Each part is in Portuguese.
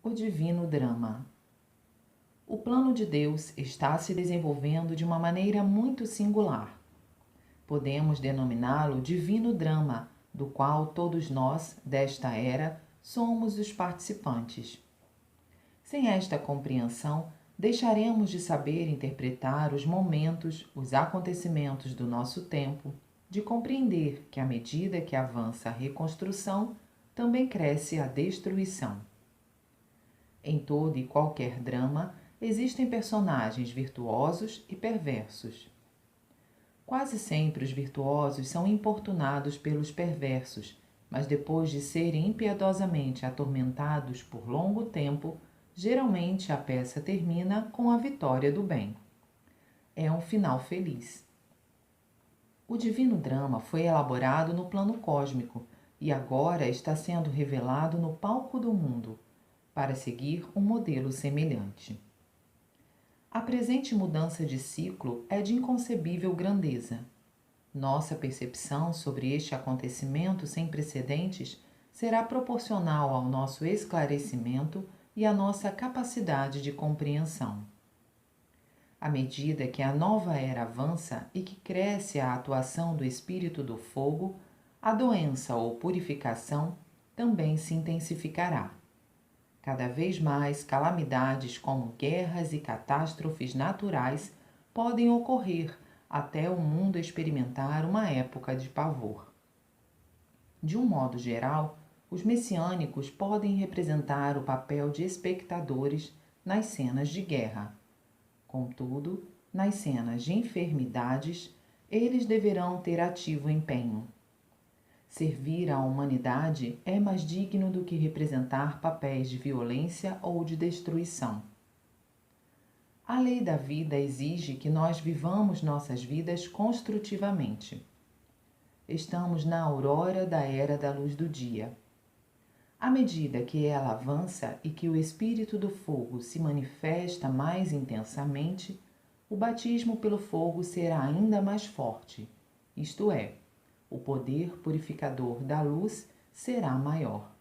O divino drama. O plano de Deus está se desenvolvendo de uma maneira muito singular. Podemos denominá-lo divino drama, do qual todos nós, desta era, somos os participantes. Sem esta compreensão, deixaremos de saber interpretar os momentos, os acontecimentos do nosso tempo, de compreender que à medida que avança a reconstrução, também cresce a destruição. Em todo e qualquer drama, existem personagens virtuosos e perversos. Quase sempre os virtuosos são importunados pelos perversos, mas depois de serem impiedosamente atormentados por longo tempo, geralmente a peça termina com a vitória do bem. É um final feliz. O divino drama foi elaborado no plano cósmico e agora está sendo revelado no palco do mundo, para seguir um modelo semelhante. A presente mudança de ciclo é de inconcebível grandeza. Nossa percepção sobre este acontecimento sem precedentes será proporcional ao nosso esclarecimento e à nossa capacidade de compreensão. À medida que a nova era avança e que cresce a atuação do espírito do fogo, a doença ou purificação também se intensificará. Cada vez mais calamidades como guerras e catástrofes naturais podem ocorrer até o mundo experimentar uma época de pavor. De um modo geral, os messiânicos podem representar o papel de espectadores nas cenas de guerra. Contudo, nas cenas de enfermidades, eles deverão ter ativo empenho. Servir à humanidade é mais digno do que representar papéis de violência ou de destruição. A lei da vida exige que nós vivamos nossas vidas construtivamente. Estamos na aurora da era da luz do dia. À medida que ela avança e que o espírito do fogo se manifesta mais intensamente, o batismo pelo fogo será ainda mais forte, isto é, o poder purificador da luz será maior.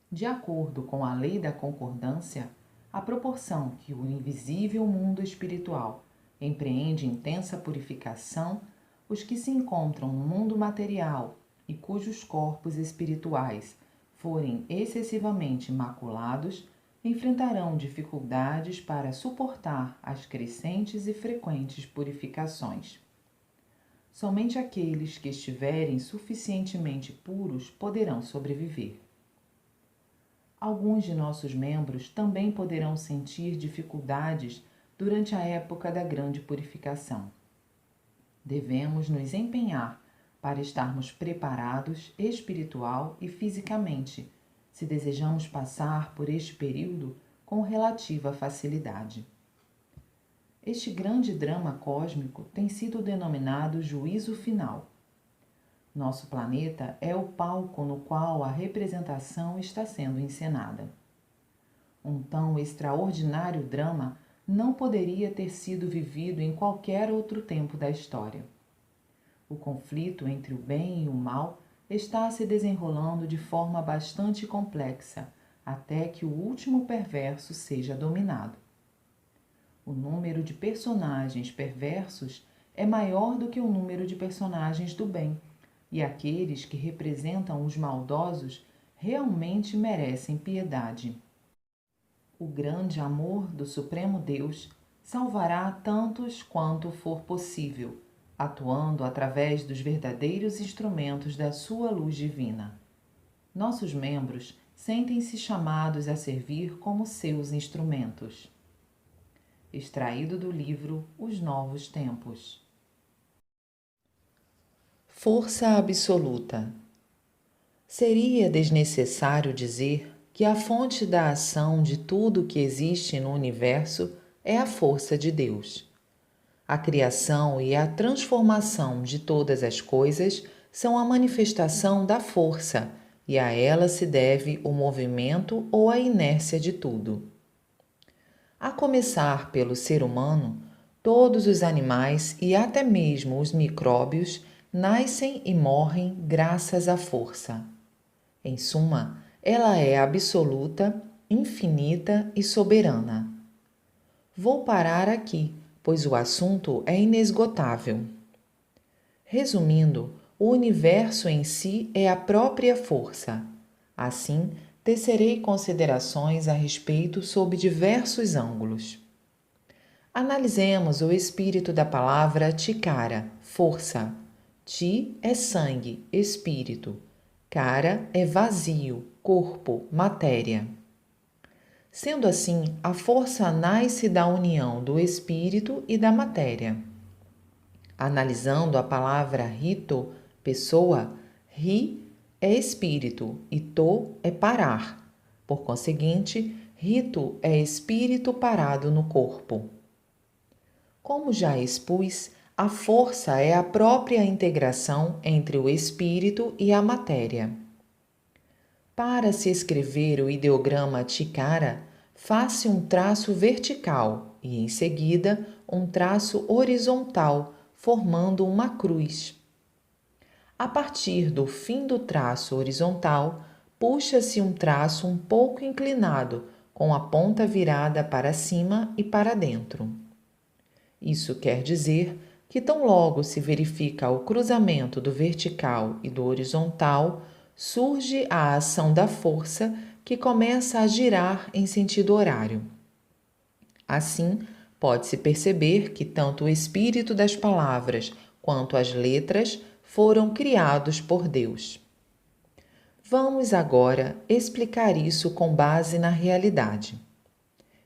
De acordo com a lei da concordância, a proporção que o invisível mundo espiritual empreende intensa purificação, os que se encontram no mundo material e cujos corpos espirituais forem excessivamente maculados, enfrentarão dificuldades para suportar as crescentes e frequentes purificações. Somente aqueles que estiverem suficientemente puros poderão sobreviver. Alguns de nossos membros também poderão sentir dificuldades durante a época da grande purificação. Devemos nos empenhar para estarmos preparados espiritual e fisicamente, se desejamos passar por este período com relativa facilidade. Este grande drama cósmico tem sido denominado juízo final. Nosso planeta é o palco no qual a representação está sendo encenada. Um tão extraordinário drama não poderia ter sido vivido em qualquer outro tempo da história. O conflito entre o bem e o mal está se desenrolando de forma bastante complexa, até que o último perverso seja dominado. O número de personagens perversos é maior do que o número de personagens do bem, e aqueles que representam os maldosos realmente merecem piedade. O grande amor do Supremo Deus salvará tantos quanto for possível, atuando através dos verdadeiros instrumentos da sua luz divina. Nossos membros sentem-se chamados a servir como seus instrumentos. Extraído do livro Os Novos Tempos. Força absoluta. Seria desnecessário dizer que a fonte da ação de tudo que existe no universo é a força de Deus. A criação e a transformação de todas as coisas são a manifestação da força, e a ela se deve o movimento ou a inércia de tudo. A começar pelo ser humano, todos os animais e até mesmo os micróbios nascem e morrem graças à força. Em suma, ela é absoluta infinita e soberana. Vou parar aqui, pois o assunto é inesgotável. Resumindo, o universo em si é a própria força. Assim, tecerei considerações a respeito sob diversos ângulos. Analisemos o espírito da palavra tikara, força. Ti é sangue, espírito. Kara é vazio, corpo, matéria. Sendo assim, a força nasce da união do espírito e da matéria. Analisando a palavra rito, pessoa, ri é espírito e to é parar. Por conseguinte, rito é espírito parado no corpo. Como já expus, a força é a própria integração entre o espírito e a matéria. Para se escrever o ideograma tikara, faça um traço vertical e, em seguida, um traço horizontal, formando uma cruz. A partir do fim do traço horizontal, puxa-se um traço um pouco inclinado, com a ponta virada para cima e para dentro. Isso quer dizer que, tão logo se verifica o cruzamento do vertical e do horizontal, surge a ação da força que começa a girar em sentido horário. Assim, pode-se perceber que tanto o espírito das palavras quanto as letras foram criados por Deus. Vamos agora explicar isso com base na realidade.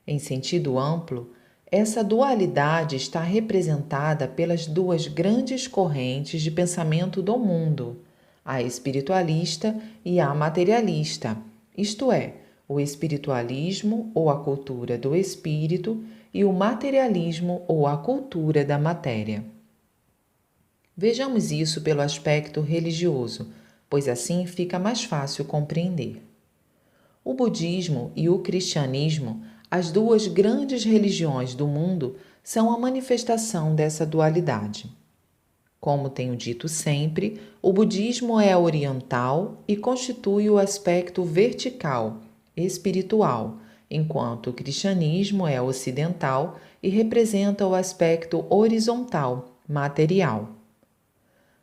Em sentido amplo, essa dualidade está representada pelas duas grandes correntes de pensamento do mundo, a espiritualista e a materialista, isto é, o espiritualismo ou a cultura do espírito e o materialismo ou a cultura da matéria. Vejamos isso pelo aspecto religioso, pois assim fica mais fácil compreender. O budismo e o cristianismo, as duas grandes religiões do mundo, são a manifestação dessa dualidade. Como tenho dito sempre, o budismo é oriental e constitui o aspecto vertical, espiritual, enquanto o cristianismo é ocidental e representa o aspecto horizontal, material.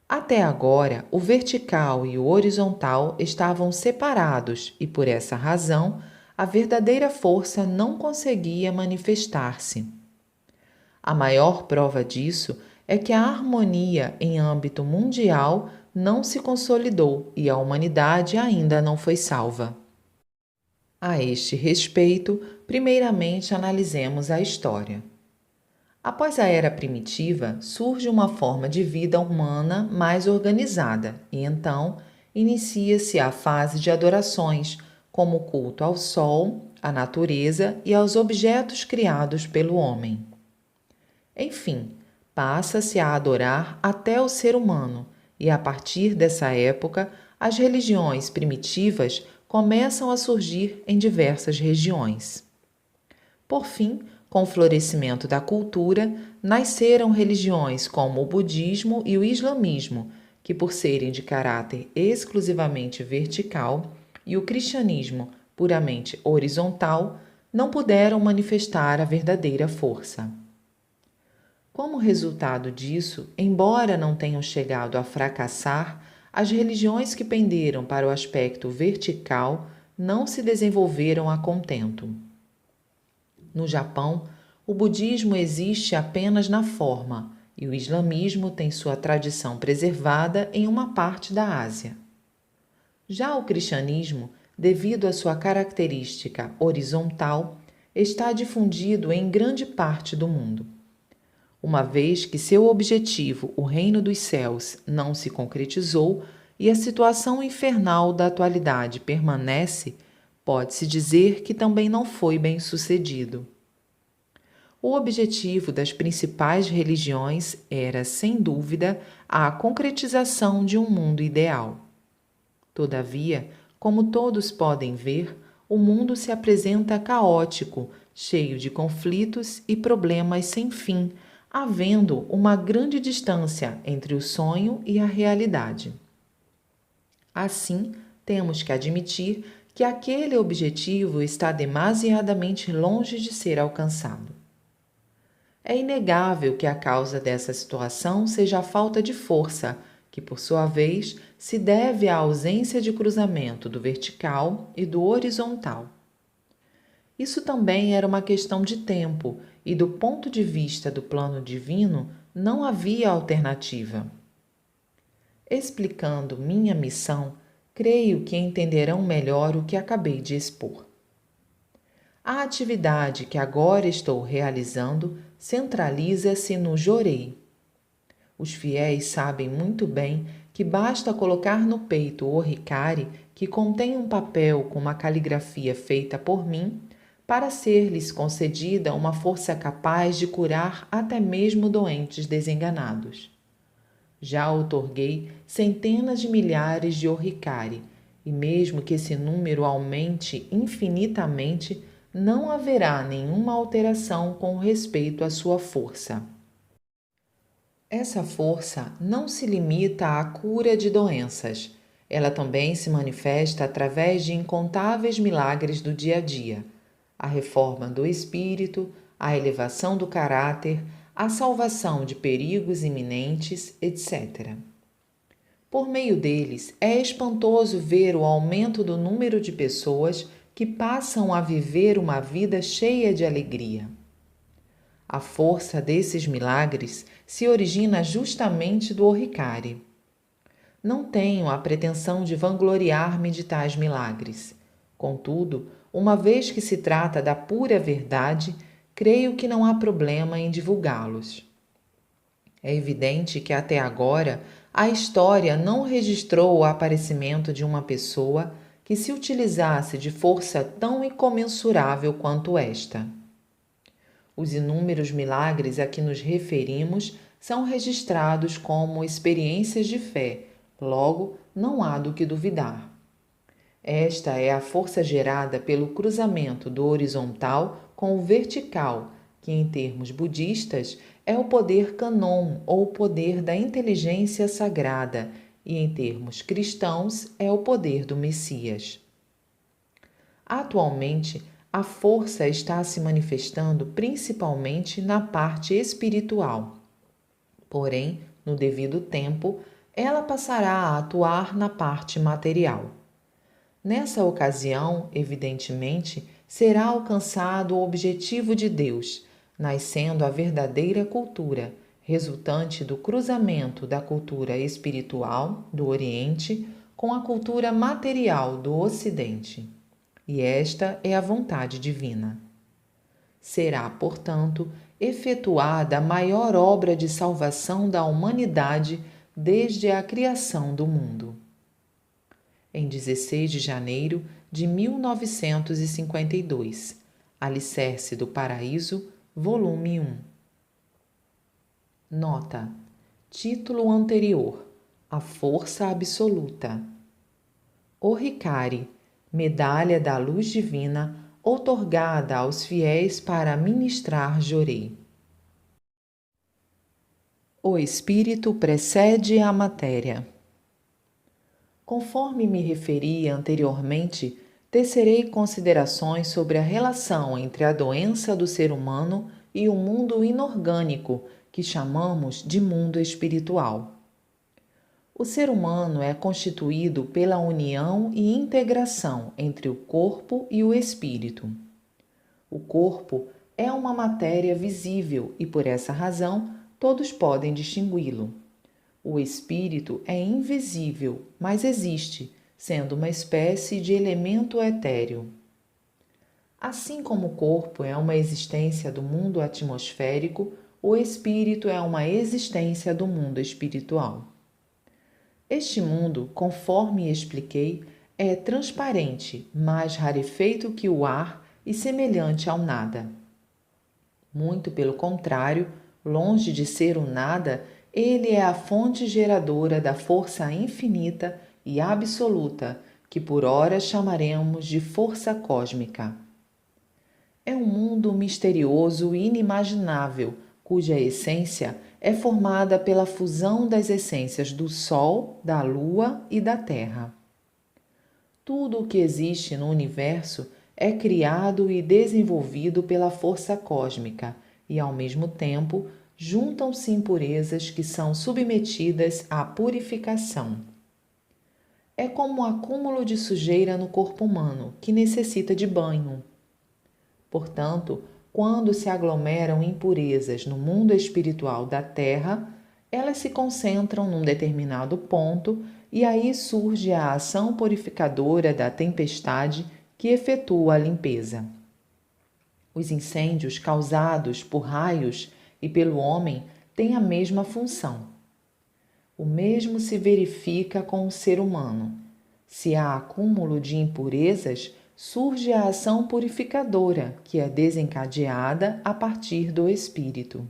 Até agora, o vertical e o horizontal estavam separados e, por essa razão, a verdadeira força não conseguia manifestar-se. A maior prova disso é que a harmonia em âmbito mundial não se consolidou e a humanidade ainda não foi salva. A este respeito, primeiramente analisemos a história. Após a era primitiva, surge uma forma de vida humana mais organizada e então inicia-se a fase de adorações, como o culto ao sol, à natureza e aos objetos criados pelo homem. Enfim, passa-se a adorar até o ser humano e, a partir dessa época, as religiões primitivas começam a surgir em diversas regiões. Por fim, com o florescimento da cultura, nasceram religiões como o budismo e o islamismo, que, por serem de caráter exclusivamente vertical, e o cristianismo, puramente horizontal, não puderam manifestar a verdadeira força. Como resultado disso, embora não tenham chegado a fracassar, as religiões que penderam para o aspecto vertical não se desenvolveram a contento. No Japão, o budismo existe apenas na forma e o islamismo tem sua tradição preservada em uma parte da Ásia. Já o cristianismo, devido à sua característica horizontal, está difundido em grande parte do mundo. Uma vez que seu objetivo, o reino dos céus, não se concretizou e a situação infernal da atualidade permanece, pode-se dizer que também não foi bem sucedido. O objetivo das principais religiões era, sem dúvida, a concretização de um mundo ideal. Todavia, como todos podem ver, o mundo se apresenta caótico, cheio de conflitos e problemas sem fim, havendo uma grande distância entre o sonho e a realidade. Assim, temos que admitir que aquele objetivo está demasiadamente longe de ser alcançado. É inegável que a causa dessa situação seja a falta de força, que por sua vez se deve à ausência de cruzamento do vertical e do horizontal. Isso também era uma questão de tempo, e do ponto de vista do plano divino, não havia alternativa. Explicando minha missão, creio que entenderão melhor o que acabei de expor. A atividade que agora estou realizando centraliza-se no Jorei. Os fiéis sabem muito bem que basta colocar no peito o Hikari, que contém um papel com uma caligrafia feita por mim, para ser-lhes concedida uma força capaz de curar até mesmo doentes desenganados. Já outorguei centenas de milhares de Hikari, e mesmo que esse número aumente infinitamente, não haverá nenhuma alteração com respeito à sua força. Essa força não se limita à cura de doenças. Ela também se manifesta através de incontáveis milagres do dia a dia. A reforma do espírito, a elevação do caráter, a salvação de perigos iminentes, etc. Por meio deles, é espantoso ver o aumento do número de pessoas que passam a viver uma vida cheia de alegria. A força desses milagres se origina justamente do Hikari. Não tenho a pretensão de vangloriar-me de tais milagres. Contudo, uma vez que se trata da pura verdade, creio que não há problema em divulgá-los. É evidente que até agora a história não registrou o aparecimento de uma pessoa que se utilizasse de força tão incomensurável quanto esta. Os inúmeros milagres a que nos referimos são registrados como experiências de fé, logo não há do que duvidar. Esta é a força gerada pelo cruzamento do horizontal com o vertical, que em termos budistas é o poder Kannon ou o poder da inteligência sagrada, e em termos cristãos é o poder do Messias. Atualmente, a força está se manifestando principalmente na parte espiritual. Porém, no devido tempo, ela passará a atuar na parte material. Nessa ocasião, evidentemente, será alcançado o objetivo de Deus, nascendo a verdadeira cultura, resultante do cruzamento da cultura espiritual do Oriente com a cultura material do Ocidente. E esta é a vontade divina. Será, portanto, efetuada a maior obra de salvação da humanidade desde a criação do mundo. Em 16 de janeiro de 1952, Alicerce do Paraíso, volume 1. Nota: título anterior: A Força Absoluta. O Hikari, medalha da luz divina, outorgada aos fiéis para ministrar Jorei. O espírito precede a matéria. Conforme me referi anteriormente, tecerei considerações sobre a relação entre a doença do ser humano e o mundo inorgânico, que chamamos de mundo espiritual. O ser humano é constituído pela união e integração entre o corpo e o espírito. O corpo é uma matéria visível e, por essa razão, todos podem distingui-lo. O espírito é invisível, mas existe, sendo uma espécie de elemento etéreo. Assim como o corpo é uma existência do mundo atmosférico, o espírito é uma existência do mundo espiritual. Este mundo, conforme expliquei, é transparente, mais rarefeito que o ar e semelhante ao nada. Muito pelo contrário, longe de ser o nada, ele é a fonte geradora da força infinita e absoluta, que por ora chamaremos de força cósmica. É um mundo misterioso e inimaginável, cuja essência é formada pela fusão das essências do Sol, da Lua e da Terra. Tudo o que existe no universo é criado e desenvolvido pela força cósmica e, ao mesmo tempo, juntam-se impurezas que são submetidas à purificação. É como um acúmulo de sujeira no corpo humano, que necessita de banho. Portanto, quando se aglomeram impurezas no mundo espiritual da Terra, elas se concentram num determinado ponto e aí surge a ação purificadora da tempestade que efetua a limpeza. Os incêndios causados por raios e pelo homem têm a mesma função. O mesmo se verifica com o ser humano. Se há acúmulo de impurezas, surge a ação purificadora, que é desencadeada a partir do espírito.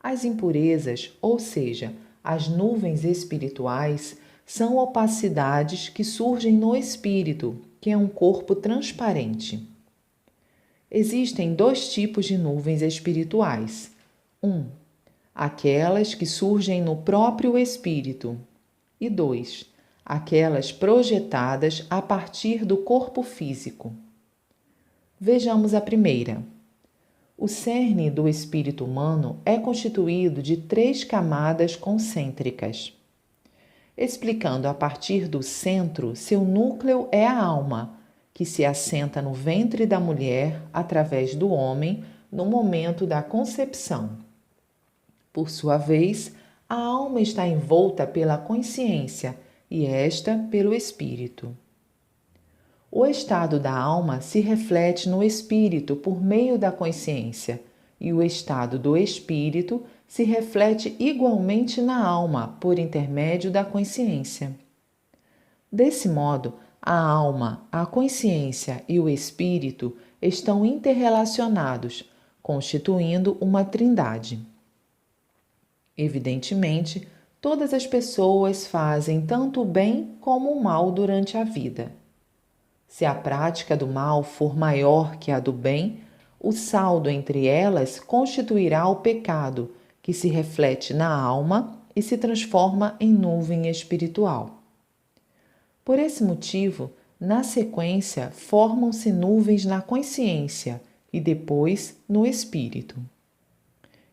As impurezas, ou seja, as nuvens espirituais, são opacidades que surgem no espírito, que é um corpo transparente. Existem dois tipos de nuvens espirituais. Aquelas que surgem no próprio espírito. E 2. Aquelas projetadas a partir do corpo físico. Vejamos a primeira. O cerne do espírito humano é constituído de 3 camadas concêntricas. Explicando a partir do centro, seu núcleo é a alma, que se assenta no ventre da mulher através do homem no momento da concepção. Por sua vez, a alma está envolta pela consciência e esta pelo espírito. O estado da alma se reflete no espírito por meio da consciência, e o estado do espírito se reflete igualmente na alma por intermédio da consciência. Desse modo, a alma, a consciência e o espírito estão interrelacionados, constituindo uma trindade. Evidentemente, todas as pessoas fazem tanto o bem como o mal durante a vida. Se a prática do mal for maior que a do bem, o saldo entre elas constituirá o pecado, que se reflete na alma e se transforma em nuvem espiritual. Por esse motivo, na sequência, formam-se nuvens na consciência e depois no espírito.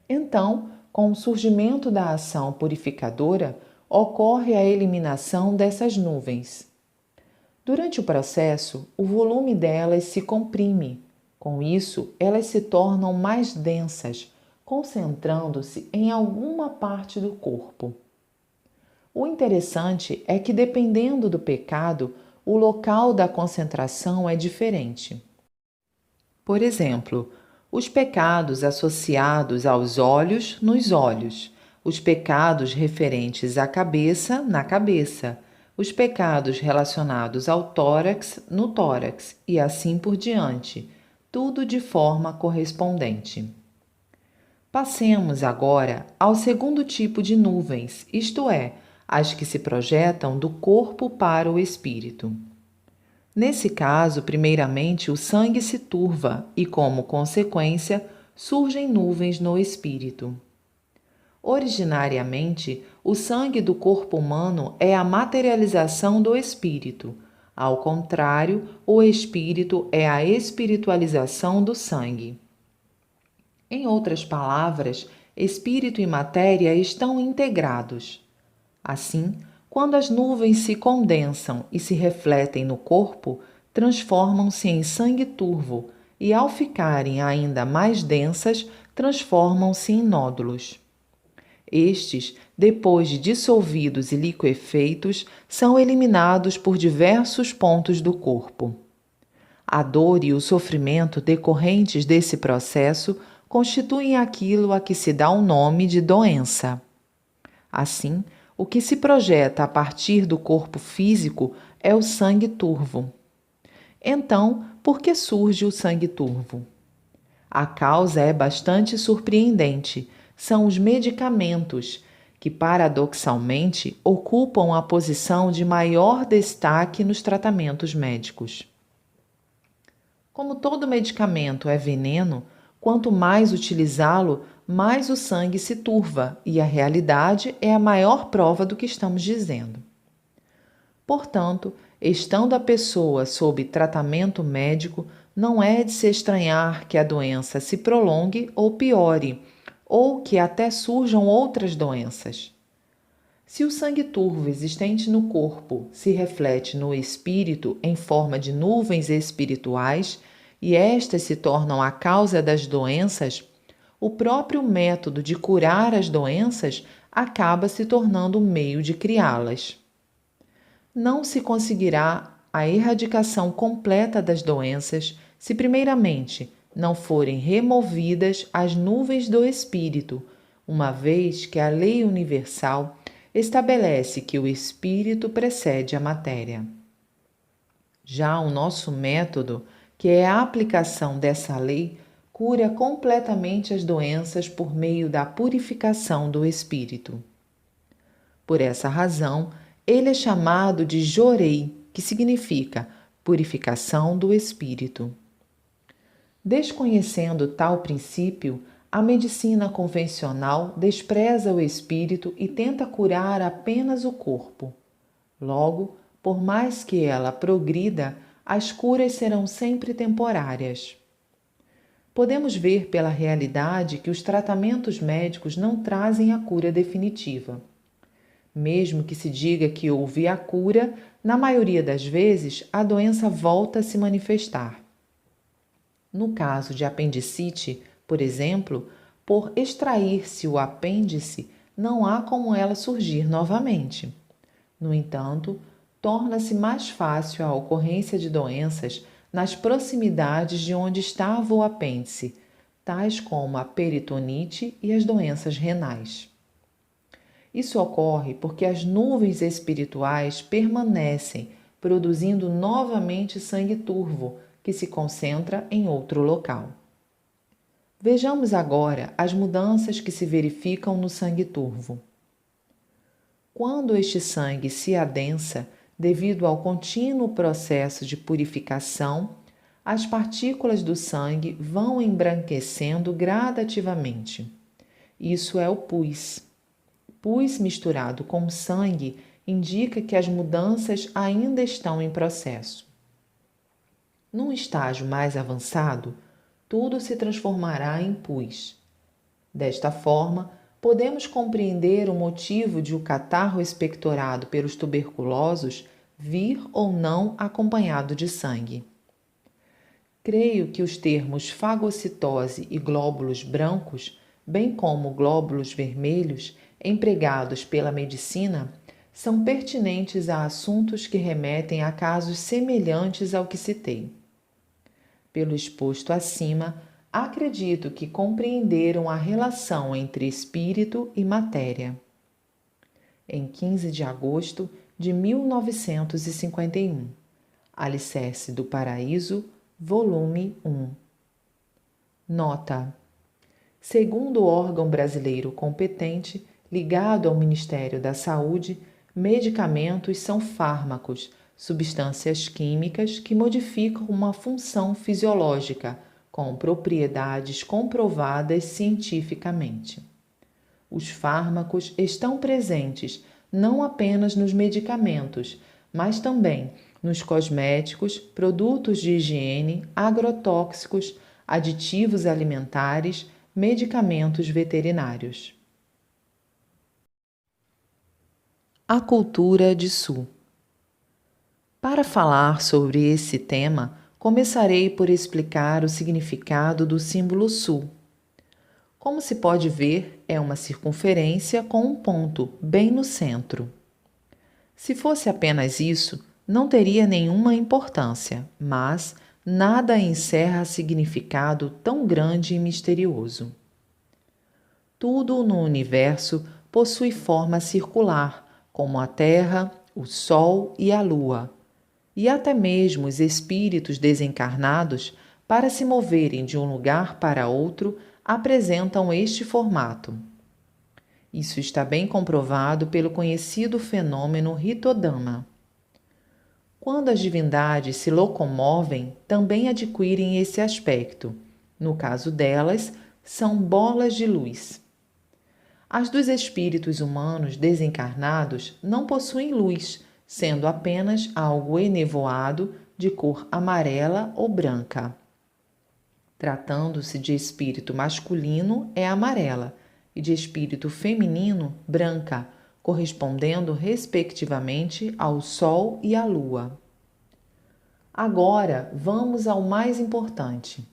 Então, com o surgimento da ação purificadora, ocorre a eliminação dessas nuvens. Durante o processo, o volume delas se comprime. Com isso, elas se tornam mais densas, concentrando-se em alguma parte do corpo. O interessante é que, dependendo do pecado, o local da concentração é diferente. Por exemplo, os pecados associados aos olhos, nos olhos, os pecados referentes à cabeça, na cabeça, os pecados relacionados ao tórax, no tórax e assim por diante, tudo de forma correspondente. Passemos agora ao segundo tipo de nuvens, isto é, as que se projetam do corpo para o espírito. Nesse caso, primeiramente, o sangue se turva e, como consequência, surgem nuvens no espírito. Originariamente, o sangue do corpo humano é a materialização do espírito. Ao contrário, o espírito é a espiritualização do sangue. Em outras palavras, espírito e matéria estão integrados. Assim, quando as nuvens se condensam e se refletem no corpo, transformam-se em sangue turvo e, ao ficarem ainda mais densas, transformam-se em nódulos. Estes, depois de dissolvidos e liquefeitos, são eliminados por diversos pontos do corpo. A dor e o sofrimento decorrentes desse processo constituem aquilo a que se dá o nome de doença. Assim, o que se projeta a partir do corpo físico é o sangue turvo. Então, por que surge o sangue turvo? A causa é bastante surpreendente. São os medicamentos, que paradoxalmente ocupam a posição de maior destaque nos tratamentos médicos. Como todo medicamento é veneno, quanto mais utilizá-lo, mais o sangue se turva, e a realidade é a maior prova do que estamos dizendo. Portanto, Estando a pessoa sob tratamento médico, não é de se estranhar que a doença se prolongue ou piore, ou que até surjam outras doenças. Se o sangue turvo existente no corpo se reflete no espírito em forma de nuvens espirituais e estas se tornam a causa das doenças, o próprio método de curar as doenças acaba se tornando o meio de criá-las. Não se conseguirá a erradicação completa das doenças se, primeiramente, não forem removidas as nuvens do espírito, uma vez que a lei universal estabelece que o espírito precede a matéria. Já o nosso método, que é a aplicação dessa lei, cura completamente as doenças por meio da purificação do espírito. Por essa razão, ele é chamado de Jorei, que significa purificação do espírito. Desconhecendo tal princípio, a medicina convencional despreza o espírito e tenta curar apenas o corpo. Logo, por mais que ela progrida, as curas serão sempre temporárias. Podemos ver pela realidade que os tratamentos médicos não trazem a cura definitiva. Mesmo que se diga que houve a cura, na maioria das vezes a doença volta a se manifestar. No caso de apendicite, por exemplo, por extrair-se o apêndice, não há como ela surgir novamente. No entanto, torna-se mais fácil a ocorrência de doenças nas proximidades de onde estava o apêndice, tais como a peritonite e as doenças renais. Isso ocorre porque as nuvens espirituais permanecem, produzindo novamente sangue turvo, que se concentra em outro local. Vejamos agora as mudanças que se verificam no sangue turvo. Quando este sangue se adensa, devido ao contínuo processo de purificação, as partículas do sangue vão embranquecendo gradativamente. Isso é o pus. Pus misturado com sangue indica que as mudanças ainda estão em processo. Num estágio mais avançado, tudo se transformará em pus. Desta forma, podemos compreender o motivo de o catarro expectorado pelos tuberculosos vir ou não acompanhado de sangue. Creio que os termos fagocitose e glóbulos brancos, bem como glóbulos vermelhos, empregados pela medicina, são pertinentes a assuntos que remetem a casos semelhantes ao que citei. Pelo exposto acima, acredito que compreenderam a relação entre espírito e matéria. Em 15 de agosto de 1951, Alicerce do Paraíso, volume 1. Nota: segundo o órgão brasileiro competente, ligado ao Ministério da Saúde, medicamentos são fármacos, substâncias químicas que modificam uma função fisiológica, com propriedades comprovadas cientificamente. Os fármacos estão presentes não apenas nos medicamentos, mas também nos cosméticos, produtos de higiene, agrotóxicos, aditivos alimentares, medicamentos veterinários. A cultura de Su. Para falar sobre esse tema, começarei por explicar o significado do símbolo Su. Como se pode ver, é uma circunferência com um ponto bem no centro. Se fosse apenas isso, não teria nenhuma importância, mas nada encerra significado tão grande e misterioso. Tudo no universo possui forma circular, como a Terra, o Sol e a Lua. E até mesmo os espíritos desencarnados, para se moverem de um lugar para outro, apresentam este formato. Isso está bem comprovado pelo conhecido fenômeno Ritodama. Quando as divindades se locomovem, também adquirem esse aspecto. No caso delas, são bolas de luz. As dos espíritos humanos desencarnados não possuem luz, sendo apenas algo enevoado de cor amarela ou branca. Tratando-se de espírito masculino, é amarela, e de espírito feminino, branca, correspondendo respectivamente ao Sol e à Lua. Agora vamos ao mais importante.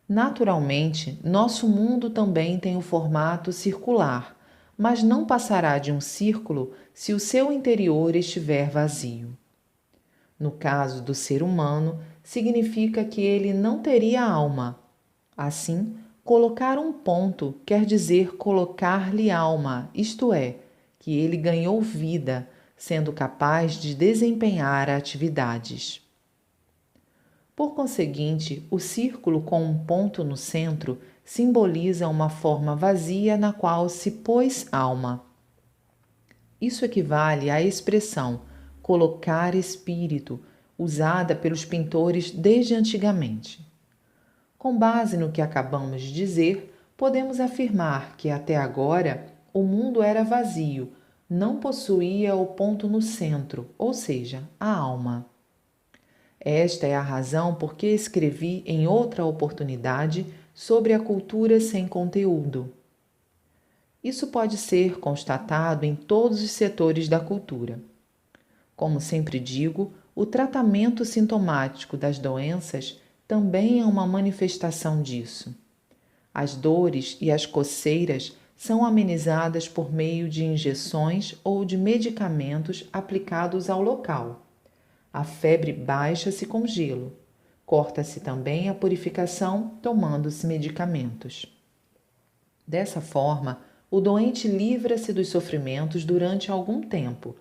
Naturalmente, nosso mundo também tem o formato circular, mas não passará de um círculo se o seu interior estiver vazio. No caso do ser humano, significa que ele não teria alma. Assim, colocar um ponto quer dizer colocar-lhe alma, isto é, que ele ganhou vida, sendo capaz de desempenhar atividades. Por conseguinte, o círculo com um ponto no centro simboliza uma forma vazia na qual se pôs alma. Isso equivale à expressão colocar espírito, usada pelos pintores desde antigamente. Com base no que acabamos de dizer, podemos afirmar que até agora o mundo era vazio, não possuía o ponto no centro, ou seja, a alma. Esta é a razão por que escrevi em outra oportunidade sobre a cultura sem conteúdo. Isso pode ser constatado em todos os setores da cultura. Como sempre digo, o tratamento sintomático das doenças também é uma manifestação disso. As dores e as coceiras são amenizadas por meio de injeções ou de medicamentos aplicados ao local. A febre baixa-se com gelo. Corta-se também a purificação tomando-se medicamentos. Dessa forma, o doente livra-se dos sofrimentos durante algum tempo,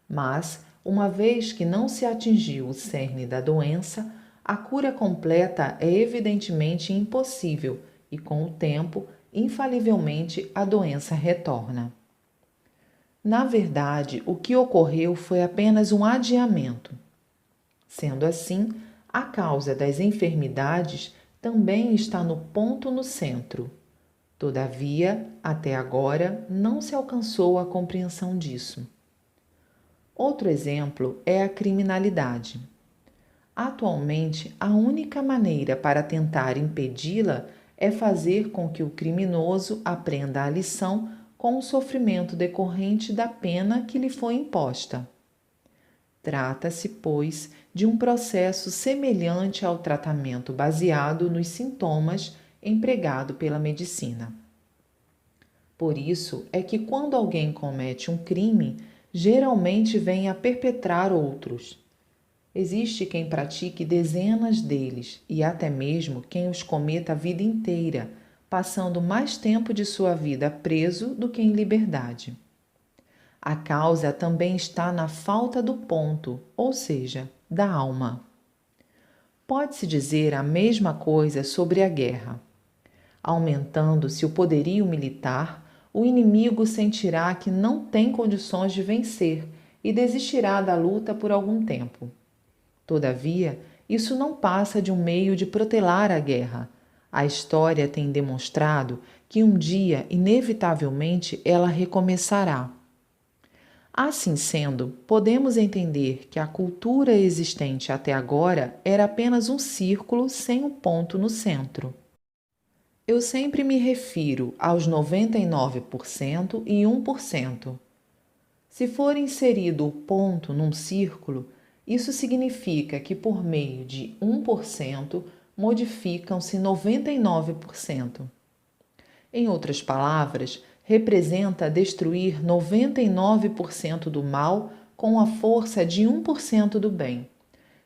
mas, uma vez que não se atingiu o cerne da doença, a cura completa é evidentemente impossível e, com o tempo, infalivelmente a doença retorna. Na verdade, o que ocorreu foi apenas um adiamento. Sendo assim, a causa das enfermidades também está no ponto no centro. Todavia, até agora, não se alcançou a compreensão disso. Outro exemplo é a criminalidade. Atualmente, a única maneira para tentar impedi-la é fazer com que o criminoso aprenda a lição com o sofrimento decorrente da pena que lhe foi imposta. Trata-se, pois, de um processo semelhante ao tratamento baseado nos sintomas empregado pela medicina. Por isso é que quando alguém comete um crime, geralmente vem a perpetrar outros. Existe quem pratique dezenas deles e até mesmo quem os cometa a vida inteira, passando mais tempo de sua vida preso do que em liberdade. A causa também está na falta do ponto, ou seja, da alma. Pode-se dizer a mesma coisa sobre a guerra. Aumentando-se o poderio militar, o inimigo sentirá que não tem condições de vencer e desistirá da luta por algum tempo. Todavia, isso não passa de um meio de protelar a guerra. A história tem demonstrado que um dia, inevitavelmente, ela recomeçará. Assim sendo, podemos entender que a cultura existente até agora era apenas um círculo sem um ponto no centro. Eu sempre me refiro aos 99% e 1%. Se for inserido o ponto num círculo, isso significa que por meio de 1% modificam-se 99%. Em outras palavras, representa destruir 99% do mal com a força de 1% do bem.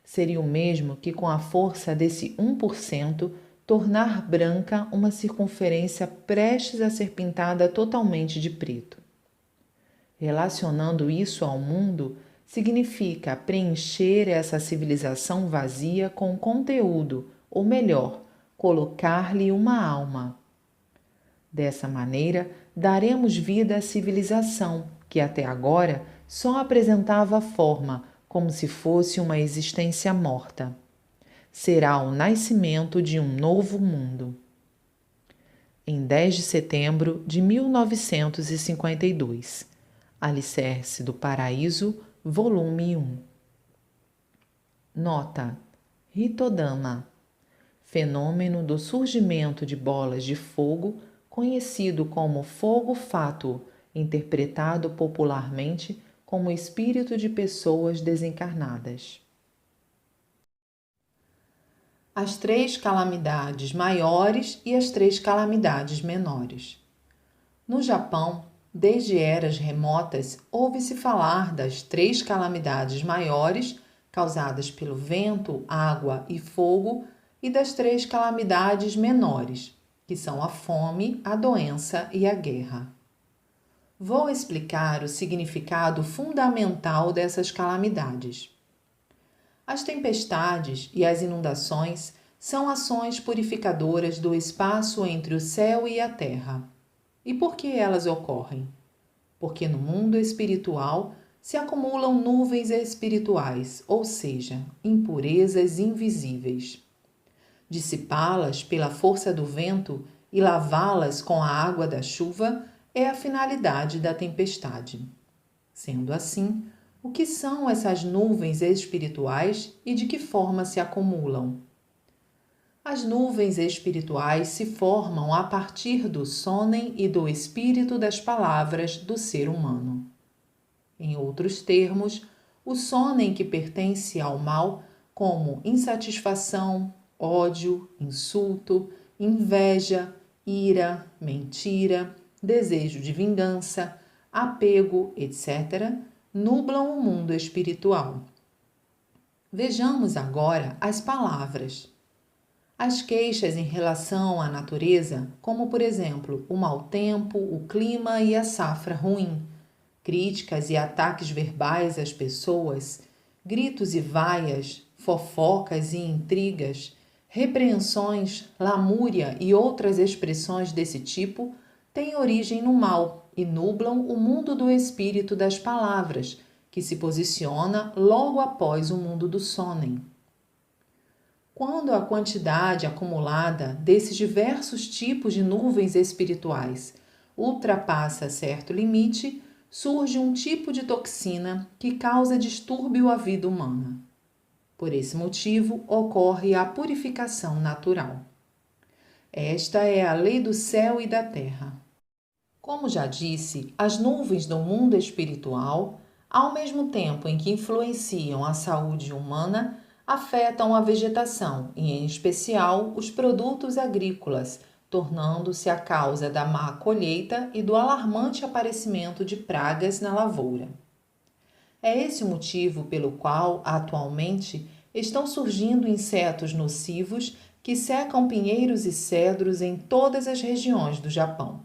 Seria o mesmo que com a força desse 1% tornar branca uma circunferência prestes a ser pintada totalmente de preto. Relacionando isso ao mundo, significa preencher essa civilização vazia com conteúdo, ou melhor, colocar-lhe uma alma. Dessa maneira, daremos vida à civilização, que até agora só apresentava forma, como se fosse uma existência morta. Será o nascimento de um novo mundo. Em 10 de setembro de 1952, Alicerce do Paraíso, volume 1. Nota: Hitodama, fenômeno do surgimento de bolas de fogo, conhecido como fogo fátuo, interpretado popularmente como espírito de pessoas desencarnadas. As 3 calamidades maiores e as 3 calamidades menores. No Japão, desde eras remotas, ouve-se falar das 3 calamidades maiores, causadas pelo vento, água e fogo, e das 3 calamidades menores, que são a fome, a doença e a guerra. Vou explicar o significado fundamental dessas calamidades. As tempestades e as inundações são ações purificadoras do espaço entre o céu e a terra. E por que elas ocorrem? Porque no mundo espiritual se acumulam nuvens espirituais, ou seja, impurezas invisíveis. Dissipá-las pela força do vento e lavá-las com a água da chuva é a finalidade da tempestade. Sendo assim, o que são essas nuvens espirituais e de que forma se acumulam? As nuvens espirituais se formam a partir do sonem e do espírito das palavras do ser humano. Em outros termos, o sonem que pertence ao mal, como insatisfação, ódio, insulto, inveja, ira, mentira, desejo de vingança, apego, etc., nublam o mundo espiritual. Vejamos agora as palavras. As queixas em relação à natureza, como por exemplo o mau tempo, o clima e a safra ruim, críticas e ataques verbais às pessoas, gritos e vaias, fofocas e intrigas, repreensões, lamúria e outras expressões desse tipo, têm origem no mal e nublam o mundo do espírito das palavras, que se posiciona logo após o mundo do sonem. Quando a quantidade acumulada desses diversos tipos de nuvens espirituais ultrapassa certo limite, surge um tipo de toxina que causa distúrbio à vida humana. Por esse motivo, ocorre a purificação natural. Esta é a lei do céu e da terra. Como já disse, as nuvens do mundo espiritual, ao mesmo tempo em que influenciam a saúde humana, afetam a vegetação e, em especial, os produtos agrícolas, tornando-se a causa da má colheita e do alarmante aparecimento de pragas na lavoura. É esse o motivo pelo qual, atualmente, estão surgindo insetos nocivos que secam pinheiros e cedros em todas as regiões do Japão.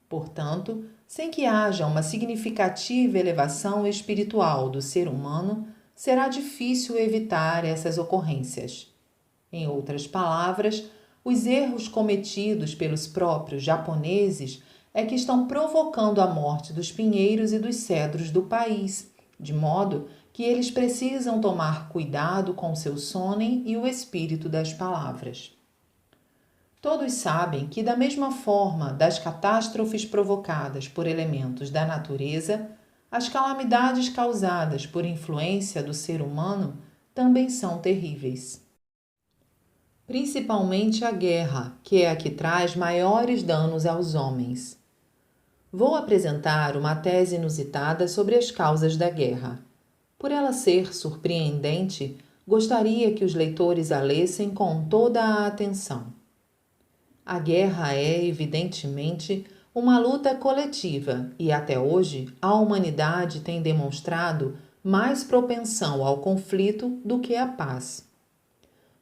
Portanto, sem que haja uma significativa elevação espiritual do ser humano, será difícil evitar essas ocorrências. Em outras palavras, os erros cometidos pelos próprios japoneses é que estão provocando a morte dos pinheiros e dos cedros do país, de modo que eles precisam tomar cuidado com seu sonem e o espírito das palavras. Todos sabem que, da mesma forma das catástrofes provocadas por elementos da natureza, as calamidades causadas por influência do ser humano também são terríveis. Principalmente a guerra, que é a que traz maiores danos aos homens. Vou apresentar uma tese inusitada sobre as causas da guerra. Por ela ser surpreendente, gostaria que os leitores a lessem com toda a atenção. A guerra é, evidentemente, uma luta coletiva e, até hoje, a humanidade tem demonstrado mais propensão ao conflito do que à paz.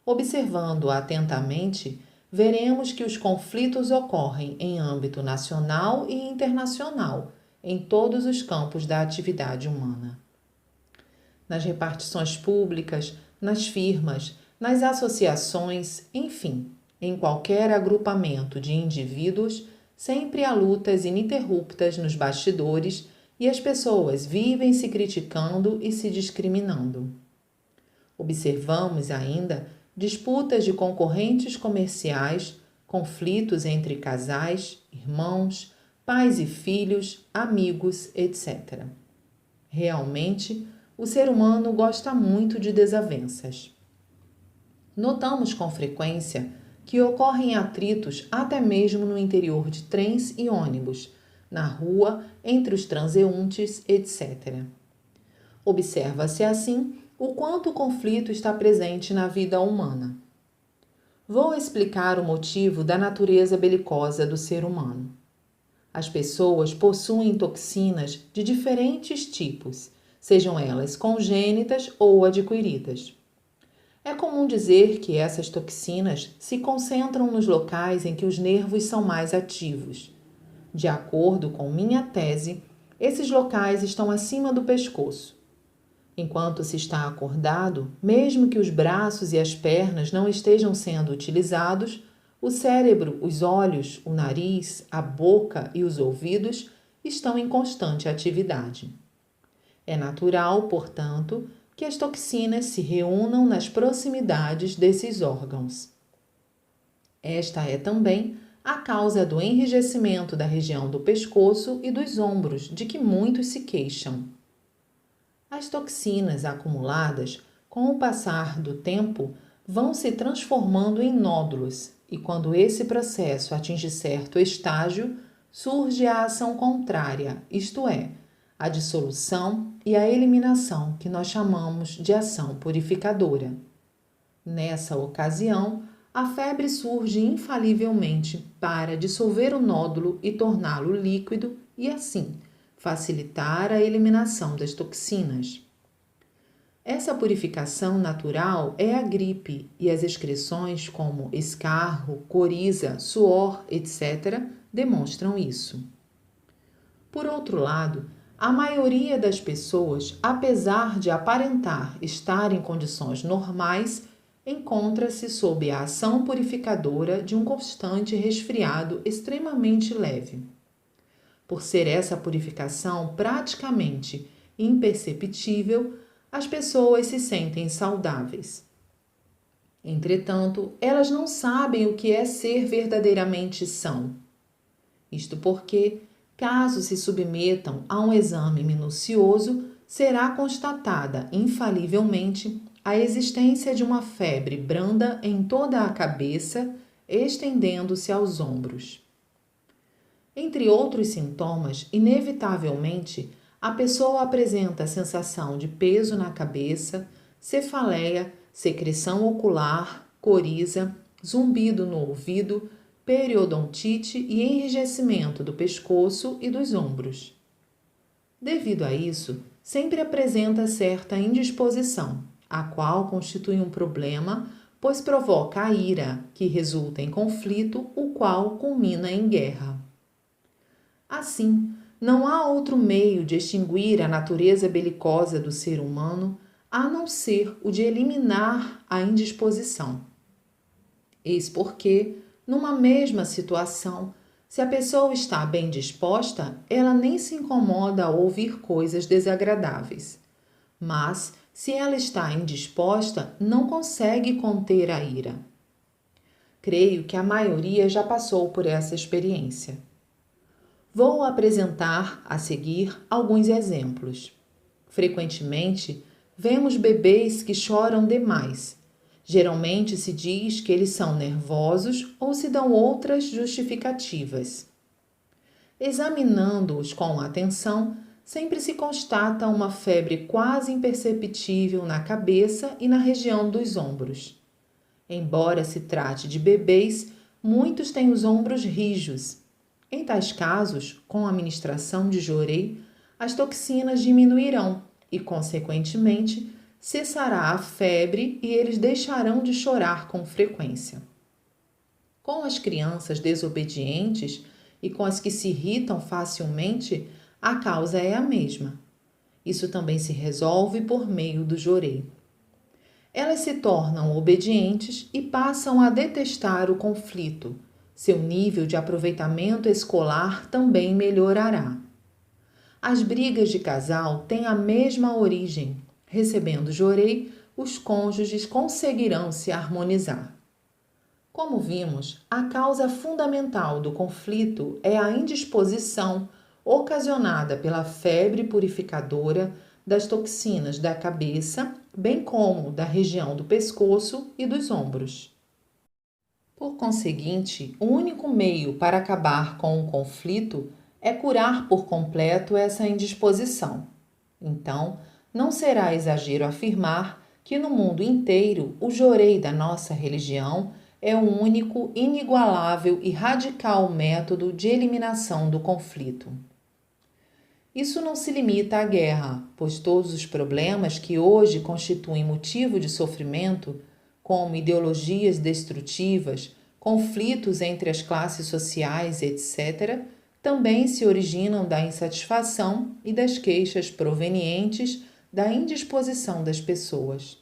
Observando atentamente, veremos que os conflitos ocorrem em âmbito nacional e internacional, em todos os campos da atividade humana. Nas repartições públicas, nas firmas, nas associações, enfim, em qualquer agrupamento de indivíduos, sempre há lutas ininterruptas nos bastidores e as pessoas vivem se criticando e se discriminando. Observamos ainda disputas de concorrentes comerciais, conflitos entre casais, irmãos, pais e filhos, amigos, etc. Realmente, o ser humano gosta muito de desavenças. Notamos com frequência que ocorrem atritos até mesmo no interior de trens e ônibus, na rua, entre os transeuntes, etc. Observa-se assim o quanto o conflito está presente na vida humana. Vou explicar o motivo da natureza belicosa do ser humano. As pessoas possuem toxinas de diferentes tipos, sejam elas congênitas ou adquiridas. É comum dizer que essas toxinas se concentram nos locais em que os nervos são mais ativos. De acordo com minha tese, esses locais estão acima do pescoço. Enquanto se está acordado, mesmo que os braços e as pernas não estejam sendo utilizados, o cérebro, os olhos, o nariz, a boca e os ouvidos estão em constante atividade. É natural, portanto, que as toxinas se reúnam nas proximidades desses órgãos. Esta é também a causa do enrijecimento da região do pescoço e dos ombros, de que muitos se queixam. As toxinas acumuladas, com o passar do tempo, vão se transformando em nódulos, e quando esse processo atinge certo estágio, surge a ação contrária, isto é, a dissolução e a eliminação, que nós chamamos de ação purificadora. Nessa ocasião, a febre surge infalivelmente para dissolver o nódulo e torná-lo líquido e, assim, facilitar a eliminação das toxinas. Essa purificação natural é a gripe e as excreções como escarro, coriza, suor, etc., demonstram isso. Por outro lado, a maioria das pessoas, apesar de aparentar estar em condições normais, encontra-se sob a ação purificadora de um constante resfriado extremamente leve. Por ser essa purificação praticamente imperceptível, as pessoas se sentem saudáveis. Entretanto, elas não sabem o que é ser verdadeiramente são. Isto porque, caso se submetam a um exame minucioso, será constatada infalivelmente a existência de uma febre branda em toda a cabeça, estendendo-se aos ombros. Entre outros sintomas, inevitavelmente, a pessoa apresenta a sensação de peso na cabeça, cefaleia, secreção ocular, coriza, zumbido no ouvido, periodontite e enrijecimento do pescoço e dos ombros. Devido a isso, sempre apresenta certa indisposição, a qual constitui um problema, pois provoca a ira, que resulta em conflito, o qual culmina em guerra. Assim, não há outro meio de extinguir a natureza belicosa do ser humano a não ser o de eliminar a indisposição. Eis porque, numa mesma situação, se a pessoa está bem disposta, ela nem se incomoda a ouvir coisas desagradáveis. Mas, se ela está indisposta, não consegue conter a ira. Creio que a maioria já passou por essa experiência. Vou apresentar a seguir alguns exemplos. Frequentemente, vemos bebês que choram demais. Geralmente se diz que eles são nervosos ou se dão outras justificativas. Examinando-os com atenção, sempre se constata uma febre quase imperceptível na cabeça e na região dos ombros. Embora se trate de bebês, muitos têm os ombros rijos. Em tais casos, com a administração de jorei, as toxinas diminuirão e, consequentemente, cessará a febre e eles deixarão de chorar com frequência. Com as crianças desobedientes e com as que se irritam facilmente, a causa é a mesma. Isso também se resolve por meio do jorei. Elas se tornam obedientes e passam a detestar o conflito. Seu nível de aproveitamento escolar também melhorará. As brigas de casal têm a mesma origem. Recebendo jorei, os cônjuges conseguirão se harmonizar. Como vimos, a causa fundamental do conflito é a indisposição ocasionada pela febre purificadora das toxinas da cabeça, bem como da região do pescoço e dos ombros. Por conseguinte, o único meio para acabar com o conflito é curar por completo essa indisposição. Então, não será exagero afirmar que no mundo inteiro o jorei da nossa religião é o único, inigualável e radical método de eliminação do conflito. Isso não se limita à guerra, pois todos os problemas que hoje constituem motivo de sofrimento, como ideologias destrutivas, conflitos entre as classes sociais, etc., também se originam da insatisfação e das queixas provenientes da indisposição das pessoas.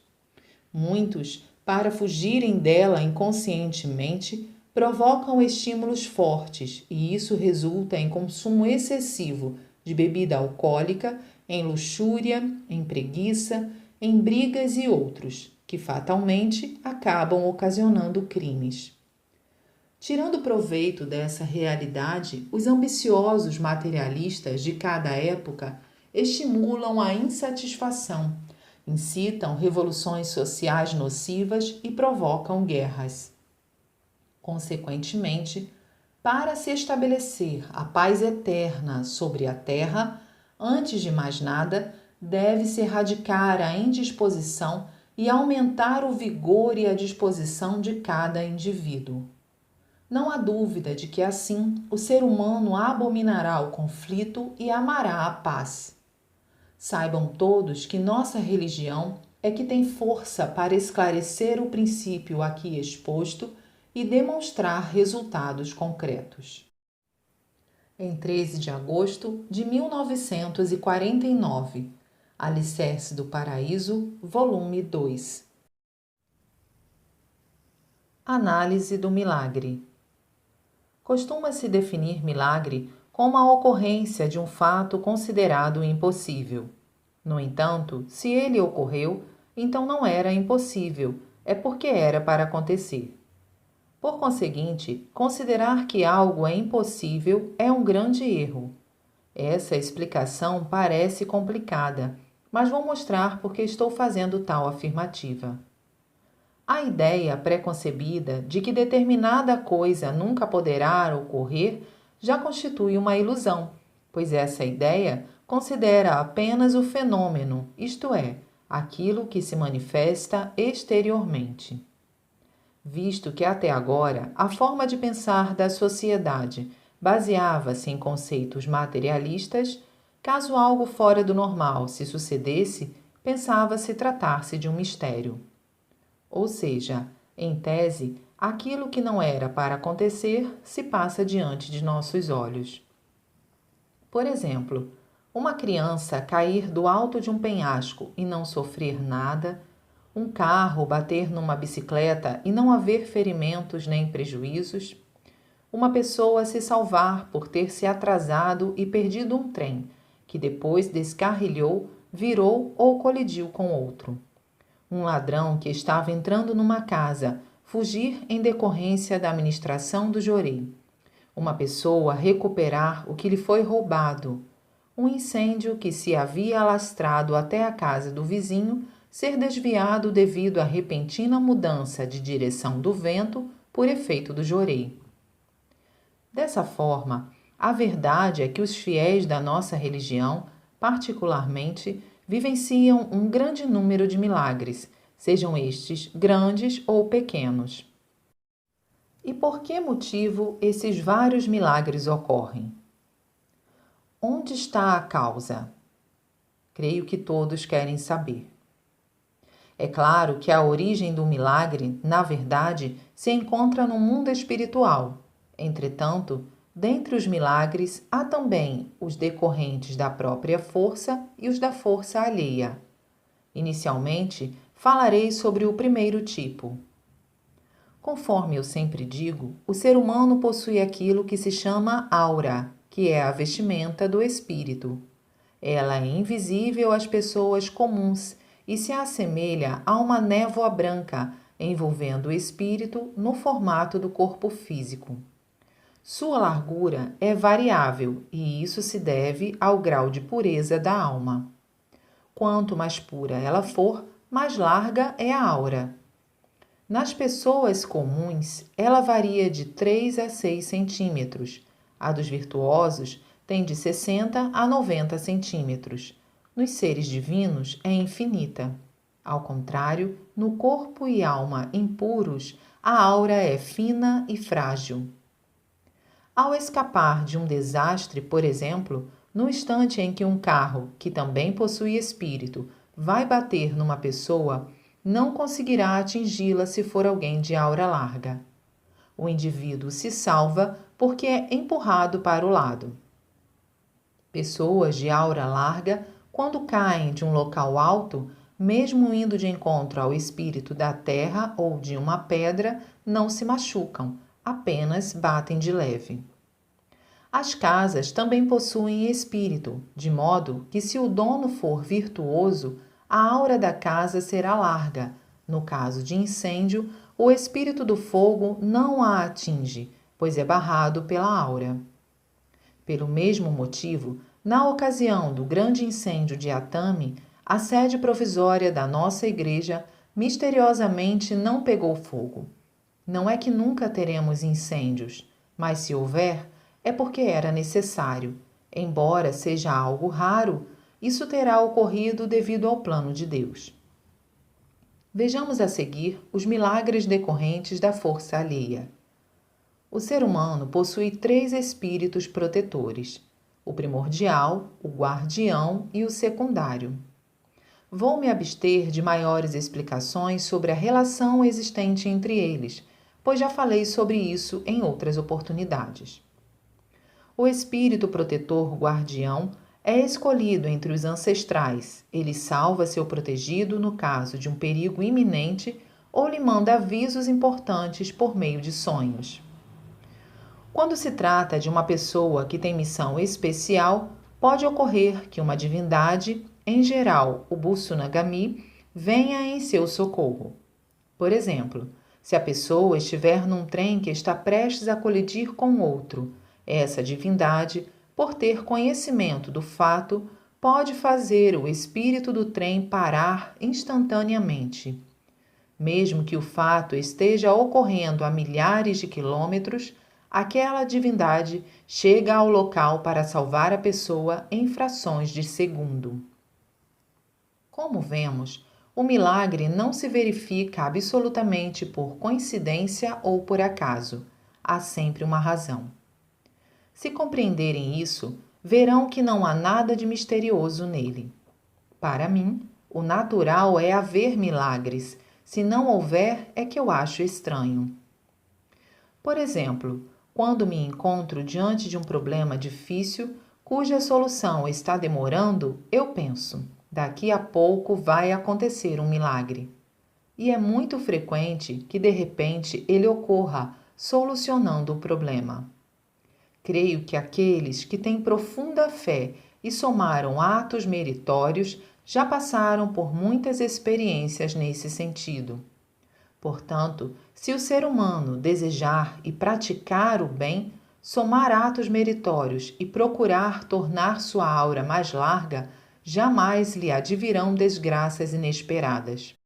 Muitos, para fugirem dela inconscientemente, provocam estímulos fortes e isso resulta em consumo excessivo de bebida alcoólica, em luxúria, em preguiça, em brigas e outros, que fatalmente acabam ocasionando crimes. Tirando proveito dessa realidade, os ambiciosos materialistas de cada época estimulam a insatisfação, incitam revoluções sociais nocivas e provocam guerras. Consequentemente, para se estabelecer a paz eterna sobre a terra, antes de mais nada, deve-se erradicar a indisposição e aumentar o vigor e a disposição de cada indivíduo. Não há dúvida de que assim o ser humano abominará o conflito e amará a paz. Saibam todos que nossa religião é que tem força para esclarecer o princípio aqui exposto e demonstrar resultados concretos. Em 13 de agosto de 1949, Alicerce do Paraíso, volume 2. Análise do milagre. Costuma-se definir milagre como a ocorrência de um fato considerado impossível. No entanto, se ele ocorreu, então não era impossível, é porque era para acontecer. Por conseguinte, considerar que algo é impossível é um grande erro. Essa explicação parece complicada, mas vou mostrar por que estou fazendo tal afirmativa. A ideia preconcebida de que determinada coisa nunca poderá ocorrer já constitui uma ilusão, pois essa ideia considera apenas o fenômeno, isto é, aquilo que se manifesta exteriormente. Visto que até agora a forma de pensar da sociedade baseava-se em conceitos materialistas, caso algo fora do normal se sucedesse, pensava-se tratar-se de um mistério. Ou seja, em tese, aquilo que não era para acontecer se passa diante de nossos olhos. Por exemplo, uma criança cair do alto de um penhasco e não sofrer nada, um carro bater numa bicicleta e não haver ferimentos nem prejuízos, uma pessoa se salvar por ter se atrasado e perdido um trem, que depois descarrilhou, virou ou colidiu com outro. Um ladrão que estava entrando numa casa, fugir em decorrência da administração do jorei. Uma pessoa recuperar o que lhe foi roubado. Um incêndio que se havia alastrado até a casa do vizinho ser desviado devido à repentina mudança de direção do vento por efeito do jorei. Dessa forma, a verdade é que os fiéis da nossa religião, particularmente, vivenciam um grande número de milagres, sejam estes grandes ou pequenos. E por que motivo esses vários milagres ocorrem? Onde está a causa? Creio que todos querem saber. É claro que a origem do milagre, na verdade, se encontra no mundo espiritual. Entretanto, dentre os milagres há também os decorrentes da própria força e os da força alheia. Inicialmente, falarei sobre o primeiro tipo. Conforme eu sempre digo, o ser humano possui aquilo que se chama aura, que é a vestimenta do espírito. Ela é invisível às pessoas comuns e se assemelha a uma névoa branca envolvendo o espírito no formato do corpo físico. Sua largura é variável e isso se deve ao grau de pureza da alma. Quanto mais pura ela for, mais larga é a aura. Nas pessoas comuns, ela varia de 3 a 6 centímetros. A dos virtuosos tem de 60 a 90 centímetros. Nos seres divinos é infinita. Ao contrário, no corpo e alma impuros, a aura é fina e frágil. Ao escapar de um desastre, por exemplo, no instante em que um carro, que também possui espírito, vai bater numa pessoa, não conseguirá atingi-la se for alguém de aura larga. O indivíduo se salva porque é empurrado para o lado. Pessoas de aura larga, quando caem de um local alto, mesmo indo de encontro ao espírito da terra ou de uma pedra, não se machucam, apenas batem de leve. As casas também possuem espírito, de modo que, se o dono for virtuoso, a aura da casa será larga. No caso de incêndio, o espírito do fogo não a atinge, pois é barrado pela aura. Pelo mesmo motivo, na ocasião do grande incêndio de Atami, a sede provisória da nossa igreja misteriosamente não pegou fogo. Não é que nunca teremos incêndios, mas se houver, é porque era necessário. Embora seja algo raro, isso terá ocorrido devido ao plano de Deus. Vejamos a seguir os milagres decorrentes da força alheia. O ser humano possui 3 espíritos protetores: o primordial, o guardião e o secundário. Vou me abster de maiores explicações sobre a relação existente entre eles, pois já falei sobre isso em outras oportunidades. O espírito protetor guardião é escolhido entre os ancestrais. Ele salva seu protegido no caso de um perigo iminente ou lhe manda avisos importantes por meio de sonhos. Quando se trata de uma pessoa que tem missão especial, pode ocorrer que uma divindade, em geral o Butsu-Nagami, venha em seu socorro. Por exemplo, se a pessoa estiver num trem que está prestes a colidir com outro, essa divindade, por ter conhecimento do fato, pode fazer o espírito do trem parar instantaneamente. Mesmo que o fato esteja ocorrendo a milhares de quilômetros, aquela divindade chega ao local para salvar a pessoa em frações de segundo. Como vemos, o milagre não se verifica absolutamente por coincidência ou por acaso. Há sempre uma razão. Se compreenderem isso, verão que não há nada de misterioso nele. Para mim, o natural é haver milagres. Se não houver, é que eu acho estranho. Por exemplo, quando me encontro diante de um problema difícil, cuja solução está demorando, eu penso: daqui a pouco vai acontecer um milagre. E é muito frequente que de repente ele ocorra, solucionando o problema. Creio que aqueles que têm profunda fé e somaram atos meritórios já passaram por muitas experiências nesse sentido. Portanto, se o ser humano desejar e praticar o bem, somar atos meritórios e procurar tornar sua aura mais larga, jamais lhe advirão desgraças inesperadas.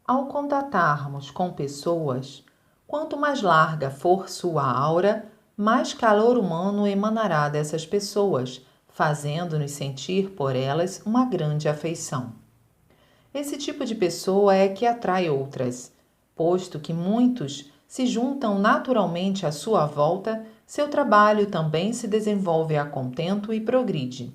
Ao contatarmos com pessoas, quanto mais larga for sua aura, mais calor humano emanará dessas pessoas, fazendo-nos sentir por elas uma grande afeição. Esse tipo de pessoa é que atrai outras. Posto que muitos se juntam naturalmente à sua volta, seu trabalho também se desenvolve a contento e progride.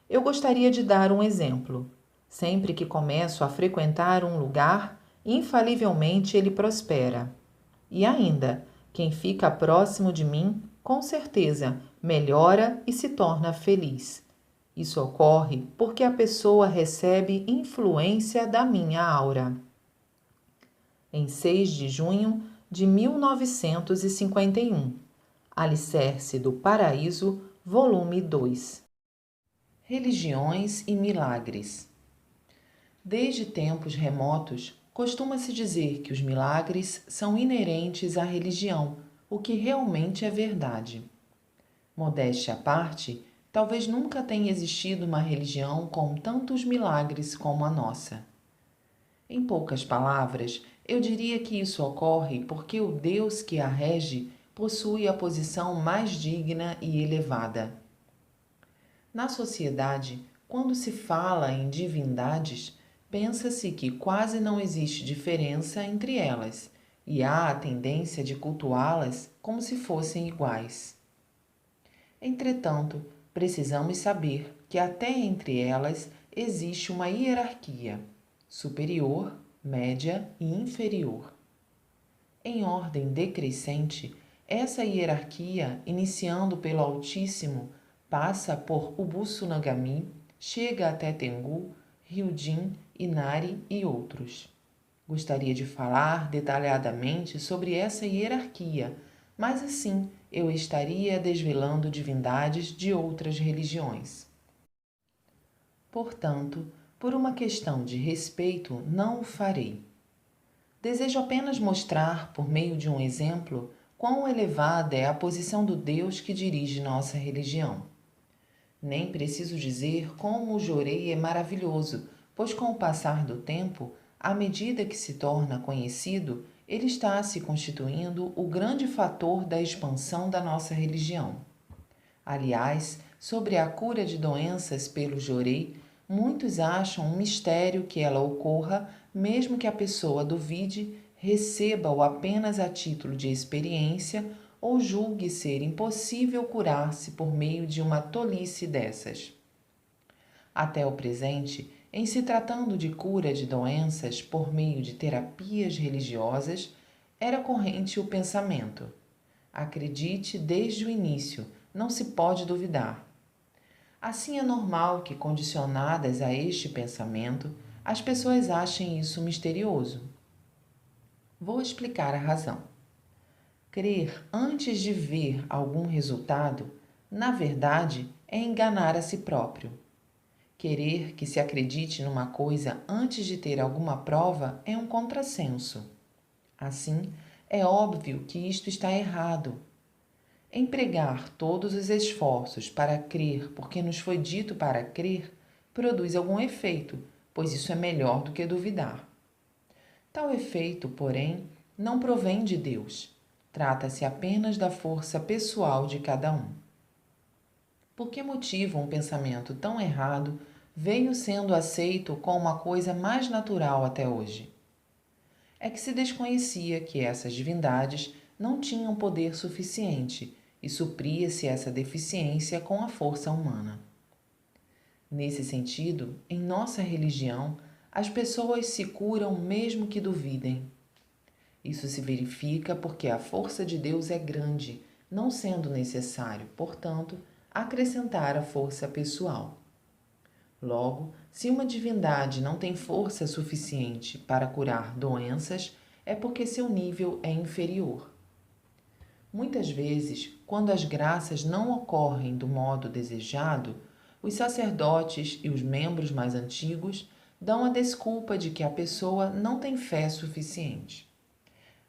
Eu gostaria de dar um exemplo. Sempre que começo a frequentar um lugar, infalivelmente ele prospera. E ainda, quem fica próximo de mim, com certeza, melhora e se torna feliz. Isso ocorre porque a pessoa recebe influência da minha aura. Em 6 de junho de 1951, Alicerce do Paraíso, volume 2. Religiões e milagres. Desde tempos remotos, costuma-se dizer que os milagres são inerentes à religião, o que realmente é verdade. Modéstia à parte, talvez nunca tenha existido uma religião com tantos milagres como a nossa. Em poucas palavras, eu diria que isso ocorre porque o Deus que a rege possui a posição mais digna e elevada. Na sociedade, quando se fala em divindades, pensa-se que quase não existe diferença entre elas e há a tendência de cultuá-las como se fossem iguais. Entretanto, precisamos saber que até entre elas existe uma hierarquia superior, média e inferior. Em ordem decrescente, essa hierarquia, iniciando pelo Altíssimo, passa por Ubussu-no-Kami, chega até Tengu, Ryujin, Inari e outros. Gostaria de falar detalhadamente sobre essa hierarquia, mas assim eu estaria desvelando divindades de outras religiões. Portanto, por uma questão de respeito, não o farei. Desejo apenas mostrar, por meio de um exemplo, quão elevada é a posição do Deus que dirige nossa religião. Nem preciso dizer como o Jorei é maravilhoso, pois com o passar do tempo, à medida que se torna conhecido, ele está se constituindo o grande fator da expansão da nossa religião. Aliás, sobre a cura de doenças pelo Jorei, muitos acham um mistério que ela ocorra, mesmo que a pessoa duvide, receba-o apenas a título de experiência ou julgue ser impossível curar-se por meio de uma tolice dessas. Até o presente, em se tratando de cura de doenças por meio de terapias religiosas, era corrente o pensamento: acredite desde o início, não se pode duvidar. Assim é normal que, condicionadas a este pensamento, as pessoas achem isso misterioso. Vou explicar a razão. Crer antes de ver algum resultado, na verdade, é enganar a si próprio. Querer que se acredite numa coisa antes de ter alguma prova é um contrassenso. Assim, é óbvio que isto está errado. Empregar todos os esforços para crer porque nos foi dito para crer produz algum efeito, pois isso é melhor do que duvidar. Tal efeito, porém, não provém de Deus. Trata-se apenas da força pessoal de cada um. Por que motivo um pensamento tão errado veio sendo aceito como uma coisa mais natural até hoje? É que se desconhecia que essas divindades não tinham poder suficiente e supria-se essa deficiência com a força humana. Nesse sentido, em nossa religião, as pessoas se curam mesmo que duvidem. Isso se verifica porque a força de Deus é grande, não sendo necessário, portanto, acrescentar a força pessoal. Logo, se uma divindade não tem força suficiente para curar doenças, é porque seu nível é inferior. Muitas vezes, quando as graças não ocorrem do modo desejado, os sacerdotes e os membros mais antigos dão a desculpa de que a pessoa não tem fé suficiente.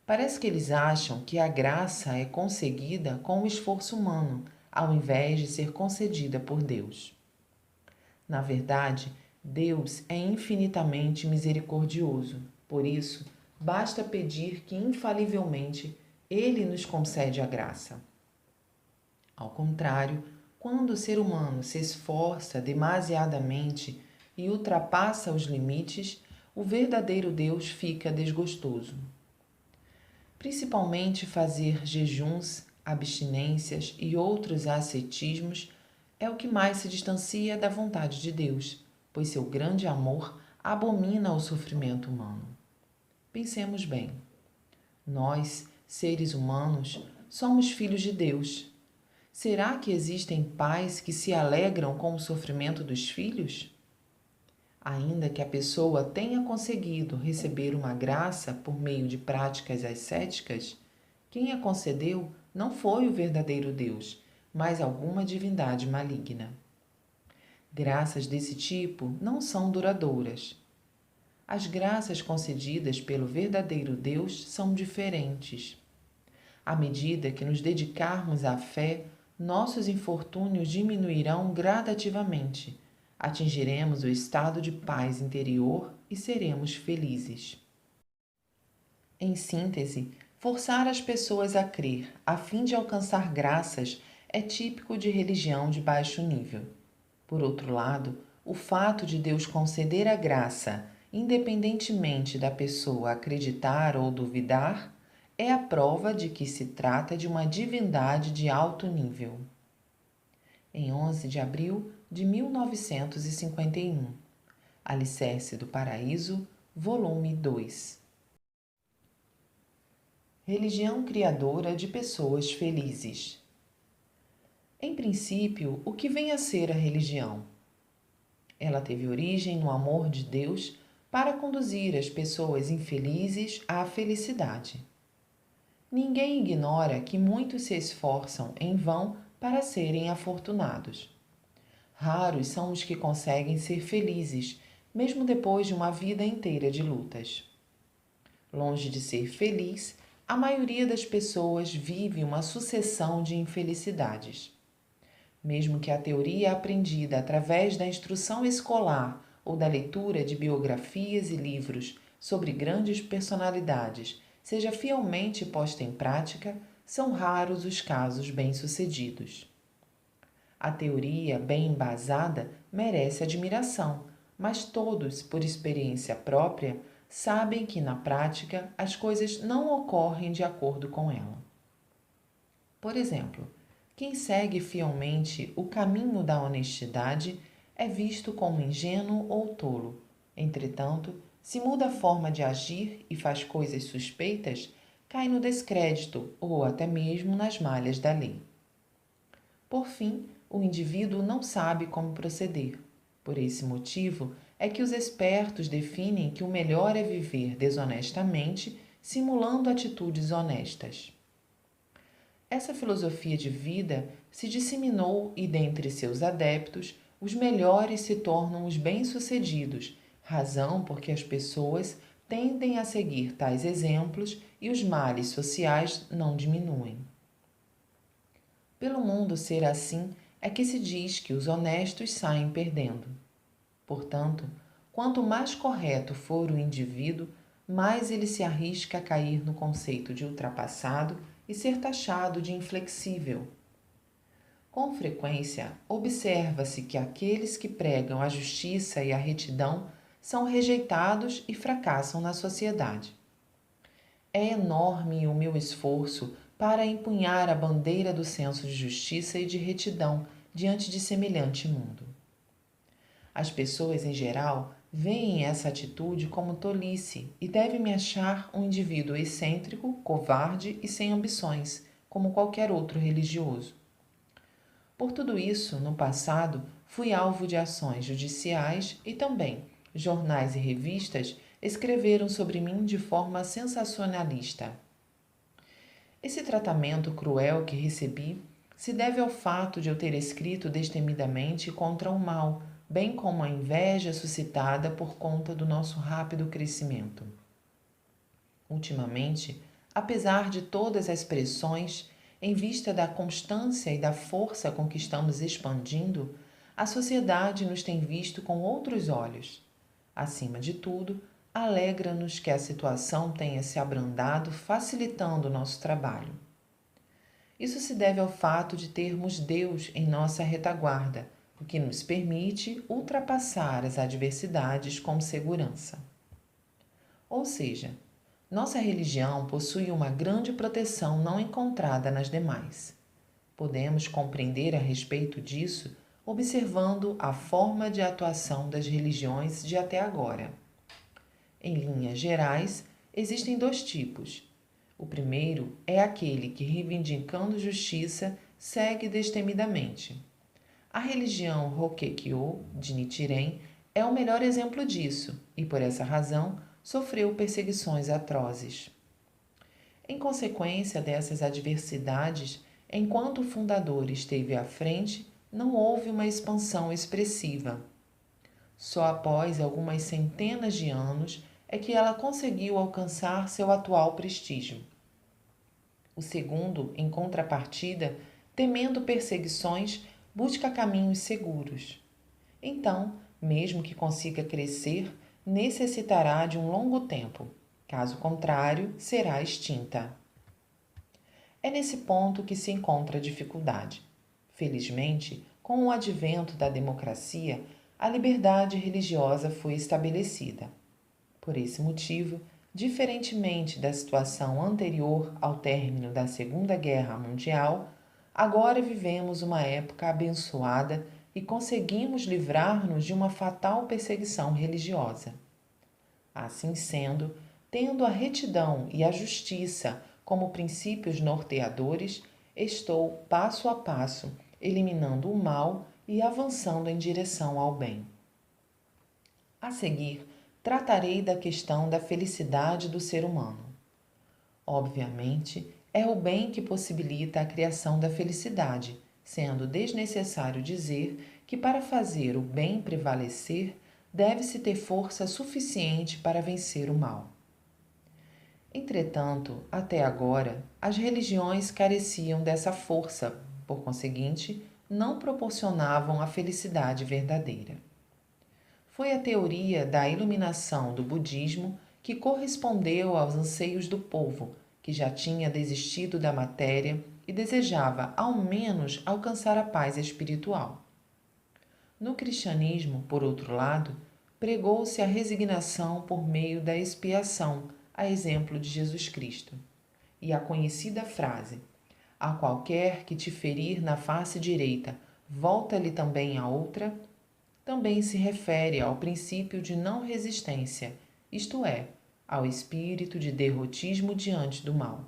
Parece que eles acham que a graça é conseguida com o esforço humano, ao invés de ser concedida por Deus. Na verdade, Deus é infinitamente misericordioso, por isso, basta pedir que infalivelmente Ele nos concede a graça. Ao contrário, quando o ser humano se esforça demasiadamente e ultrapassa os limites, o verdadeiro Deus fica desgostoso. Principalmente fazer jejuns, abstinências e outros ascetismos é o que mais se distancia da vontade de Deus, pois seu grande amor abomina o sofrimento humano. Pensemos bem. Nós, seres humanos, somos filhos de Deus. Será que existem pais que se alegram com o sofrimento dos filhos? Ainda que a pessoa tenha conseguido receber uma graça por meio de práticas ascéticas, quem a concedeu não foi o verdadeiro Deus, mas alguma divindade maligna. Graças desse tipo não são duradouras. As graças concedidas pelo verdadeiro Deus são diferentes. À medida que nos dedicarmos à fé, nossos infortúnios diminuirão gradativamente. Atingiremos o estado de paz interior e seremos felizes. Em síntese, forçar as pessoas a crer a fim de alcançar graças é típico de religião de baixo nível. Por outro lado, o fato de Deus conceder a graça, independentemente da pessoa acreditar ou duvidar, é a prova de que se trata de uma divindade de alto nível. Em 11 de abril de 1951, Alicerce do Paraíso, volume 2. Religião criadora de pessoas felizes. Em princípio, o que vem a ser a religião? Ela teve origem no amor de Deus para conduzir as pessoas infelizes à felicidade. Ninguém ignora que muitos se esforçam em vão para serem afortunados. Raros são os que conseguem ser felizes, mesmo depois de uma vida inteira de lutas. Longe de ser feliz, a maioria das pessoas vive uma sucessão de infelicidades. Mesmo que a teoria aprendida através da instrução escolar ou da leitura de biografias e livros sobre grandes personalidades seja fielmente posta em prática, são raros os casos bem-sucedidos. A teoria bem embasada merece admiração, mas todos, por experiência própria, sabem que na prática as coisas não ocorrem de acordo com ela. Por exemplo, quem segue fielmente o caminho da honestidade é visto como ingênuo ou tolo. Entretanto, se muda a forma de agir e faz coisas suspeitas, cai no descrédito ou até mesmo nas malhas da lei. Por fim, o indivíduo não sabe como proceder. Por esse motivo é que os espertos definem que o melhor é viver desonestamente, simulando atitudes honestas. Essa filosofia de vida se disseminou e, dentre seus adeptos, os melhores se tornam os bem-sucedidos, razão porque as pessoas tendem a seguir tais exemplos e os males sociais não diminuem. Pelo mundo ser assim, é que se diz que os honestos saem perdendo. Portanto, quanto mais correto for o indivíduo, mais ele se arrisca a cair no conceito de ultrapassado e ser taxado de inflexível. Com frequência, observa-se que aqueles que pregam a justiça e a retidão são rejeitados e fracassam na sociedade. É enorme o meu esforço para empunhar a bandeira do senso de justiça e de retidão diante de semelhante mundo. As pessoas, em geral, veem essa atitude como tolice e devem me achar um indivíduo excêntrico, covarde e sem ambições, como qualquer outro religioso. Por tudo isso, no passado, fui alvo de ações judiciais e também jornais e revistas escreveram sobre mim de forma sensacionalista. Esse tratamento cruel que recebi se deve ao fato de eu ter escrito destemidamente contra o mal, bem como a inveja suscitada por conta do nosso rápido crescimento. Ultimamente, apesar de todas as pressões, em vista da constância e da força com que estamos expandindo, a sociedade nos tem visto com outros olhos. Acima de tudo, alegra-nos que a situação tenha se abrandado, facilitando o nosso trabalho. Isso se deve ao fato de termos Deus em nossa retaguarda, o que nos permite ultrapassar as adversidades com segurança. Ou seja, nossa religião possui uma grande proteção não encontrada nas demais. Podemos compreender a respeito disso observando a forma de atuação das religiões de até agora. Em linhas gerais, existem dois tipos. O primeiro é aquele que, reivindicando justiça, segue destemidamente. A religião Rokkekyo de Nichiren é o melhor exemplo disso e, por essa razão, sofreu perseguições atrozes. Em consequência dessas adversidades, enquanto o fundador esteve à frente, não houve uma expansão expressiva. Só após algumas centenas de anos é que ela conseguiu alcançar seu atual prestígio. O segundo, em contrapartida, temendo perseguições, busca caminhos seguros. Então, mesmo que consiga crescer, necessitará de um longo tempo. Caso contrário, será extinta. É nesse ponto que se encontra a dificuldade. Felizmente, com o advento da democracia, a liberdade religiosa foi estabelecida. Por esse motivo, diferentemente da situação anterior ao término da Segunda Guerra Mundial, agora vivemos uma época abençoada e conseguimos livrar-nos de uma fatal perseguição religiosa. Assim sendo, tendo a retidão e a justiça como princípios norteadores, estou, passo a passo, eliminando o mal e avançando em direção ao bem. A seguir, tratarei da questão da felicidade do ser humano. Obviamente, é o bem que possibilita a criação da felicidade, sendo desnecessário dizer que para fazer o bem prevalecer, deve-se ter força suficiente para vencer o mal. Entretanto, até agora, as religiões careciam dessa força, por conseguinte, não proporcionavam a felicidade verdadeira. Foi a teoria da iluminação do budismo que correspondeu aos anseios do povo, que já tinha desistido da matéria e desejava, ao menos, alcançar a paz espiritual. No cristianismo, por outro lado, pregou-se a resignação por meio da expiação, a exemplo de Jesus Cristo. E a conhecida frase: "A qualquer que te ferir na face direita, volta-lhe também a outra", também se refere ao princípio de não resistência, isto é, ao espírito de derrotismo diante do mal.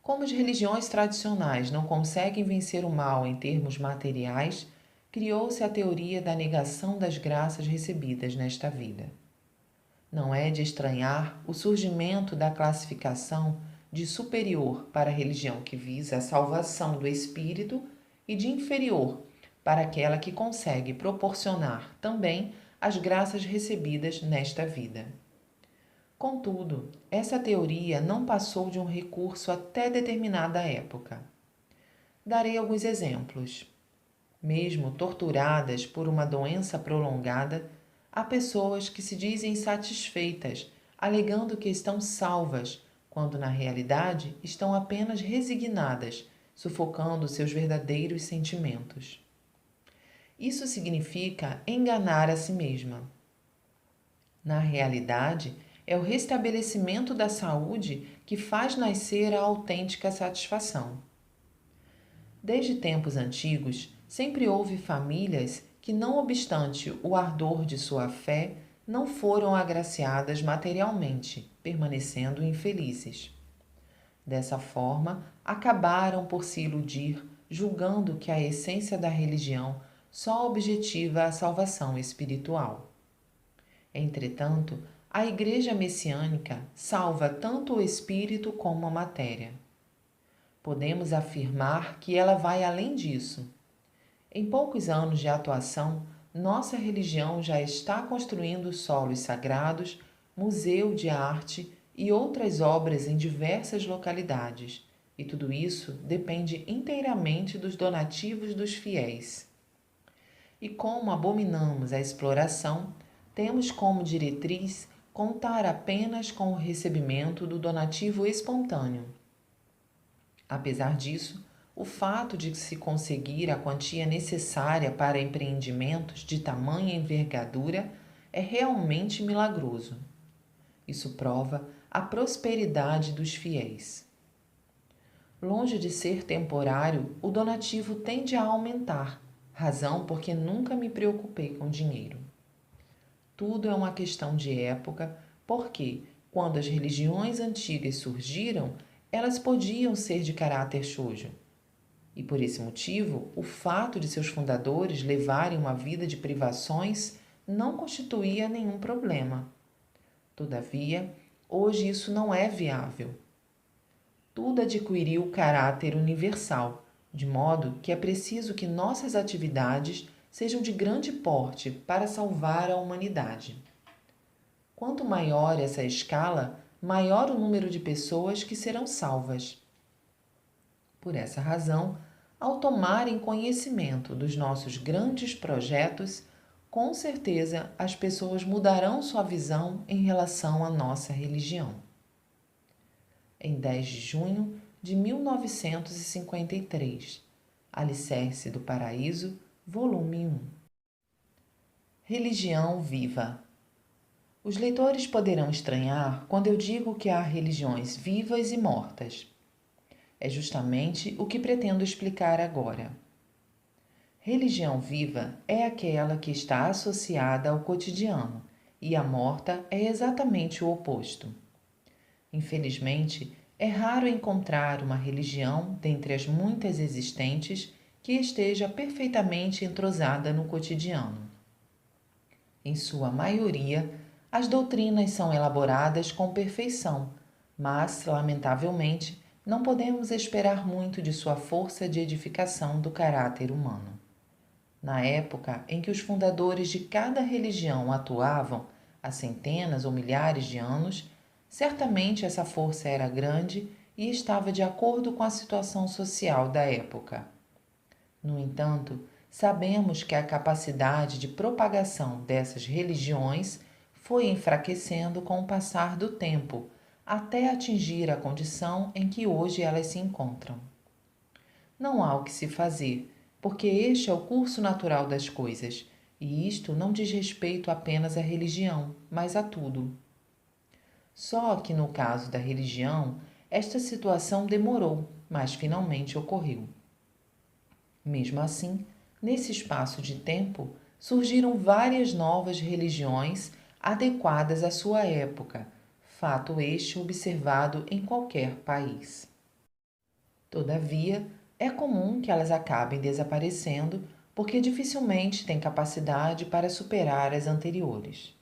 Como as religiões tradicionais não conseguem vencer o mal em termos materiais, criou-se a teoria da negação das graças recebidas nesta vida. Não é de estranhar o surgimento da classificação de superior para a religião que visa a salvação do espírito e de inferior para aquela que consegue proporcionar também as graças recebidas nesta vida. Contudo, essa teoria não passou de um recurso até determinada época. Darei alguns exemplos. Mesmo torturadas por uma doença prolongada, há pessoas que se dizem satisfeitas, alegando que estão salvas, quando na realidade estão apenas resignadas, sufocando seus verdadeiros sentimentos. Isso significa enganar a si mesma. Na realidade, é o restabelecimento da saúde que faz nascer a autêntica satisfação. Desde tempos antigos, sempre houve famílias que, não obstante o ardor de sua fé, não foram agraciadas materialmente, permanecendo infelizes. Dessa forma, acabaram por se iludir, julgando que a essência da religião só objetiva a salvação espiritual. Entretanto, a Igreja Messiânica salva tanto o espírito como a matéria. Podemos afirmar que ela vai além disso. Em poucos anos de atuação, nossa religião já está construindo solos sagrados, museu de arte e outras obras em diversas localidades, e tudo isso depende inteiramente dos donativos dos fiéis. E como abominamos a exploração, temos como diretriz contar apenas com o recebimento do donativo espontâneo. Apesar disso, o fato de se conseguir a quantia necessária para empreendimentos de tamanha envergadura é realmente milagroso. Isso prova a prosperidade dos fiéis. Longe de ser temporário, o donativo tende a aumentar, razão porque nunca me preocupei com dinheiro. Tudo é uma questão de época, porque, quando as religiões antigas surgiram, elas podiam ser de caráter shōjo. E por esse motivo, o fato de seus fundadores levarem uma vida de privações não constituía nenhum problema. Todavia, hoje isso não é viável. Tudo adquiriu caráter universal, de modo que é preciso que nossas atividades sejam de grande porte para salvar a humanidade. Quanto maior essa escala, maior o número de pessoas que serão salvas. Por essa razão, ao tomarem conhecimento dos nossos grandes projetos, com certeza as pessoas mudarão sua visão em relação à nossa religião. Em 10 de junho de 1953, Alicerce do Paraíso, volume 1. Religião viva. Os leitores poderão estranhar quando eu digo que há religiões vivas e mortas. É justamente o que pretendo explicar agora. Religião viva é aquela que está associada ao cotidiano, e a morta é exatamente o oposto. Infelizmente, é raro encontrar uma religião, dentre as muitas existentes, que esteja perfeitamente entrosada no cotidiano. Em sua maioria, as doutrinas são elaboradas com perfeição, mas, lamentavelmente, não podemos esperar muito de sua força de edificação do caráter humano. Na época em que os fundadores de cada religião atuavam, há centenas ou milhares de anos, certamente essa força era grande e estava de acordo com a situação social da época. No entanto, sabemos que a capacidade de propagação dessas religiões foi enfraquecendo com o passar do tempo, até atingir a condição em que hoje elas se encontram. Não há o que se fazer, porque este é o curso natural das coisas, e isto não diz respeito apenas à religião, mas a tudo. Só que no caso da religião, esta situação demorou, mas finalmente ocorreu. Mesmo assim, nesse espaço de tempo, surgiram várias novas religiões adequadas à sua época, fato este observado em qualquer país. Todavia, é comum que elas acabem desaparecendo porque dificilmente têm capacidade para superar as anteriores.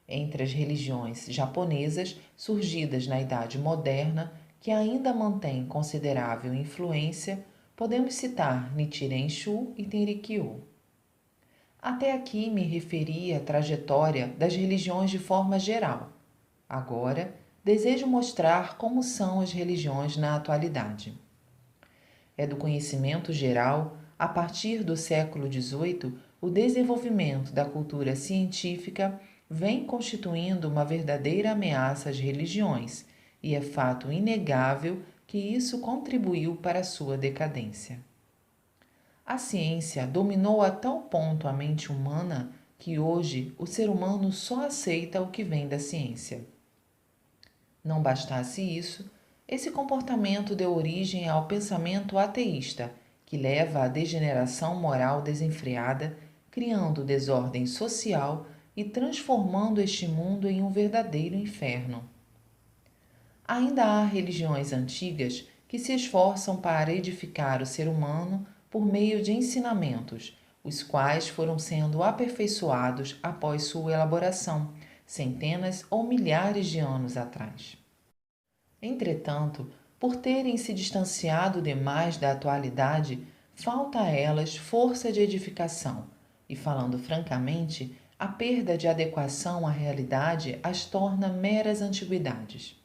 Entre as religiões japonesas surgidas na Idade Moderna, que ainda mantêm considerável influência, podemos citar Nichiren Shu e Tenrikyo. Até aqui me referi à trajetória das religiões de forma geral. Agora, desejo mostrar como são as religiões na atualidade. É do conhecimento geral, a partir do século XVIII, o desenvolvimento da cultura científica vem constituindo uma verdadeira ameaça às religiões, e é fato inegável que isso contribuiu para a sua decadência. A ciência dominou a tal ponto a mente humana que hoje o ser humano só aceita o que vem da ciência. Não bastasse isso, esse comportamento deu origem ao pensamento ateísta, que leva à degeneração moral desenfreada, criando desordem social e transformando este mundo em um verdadeiro inferno. Ainda há religiões antigas que se esforçam para edificar o ser humano por meio de ensinamentos, os quais foram sendo aperfeiçoados após sua elaboração, centenas ou milhares de anos atrás. Entretanto, por terem se distanciado demais da atualidade, falta a elas força de edificação, e, falando francamente, a perda de adequação à realidade as torna meras antiguidades.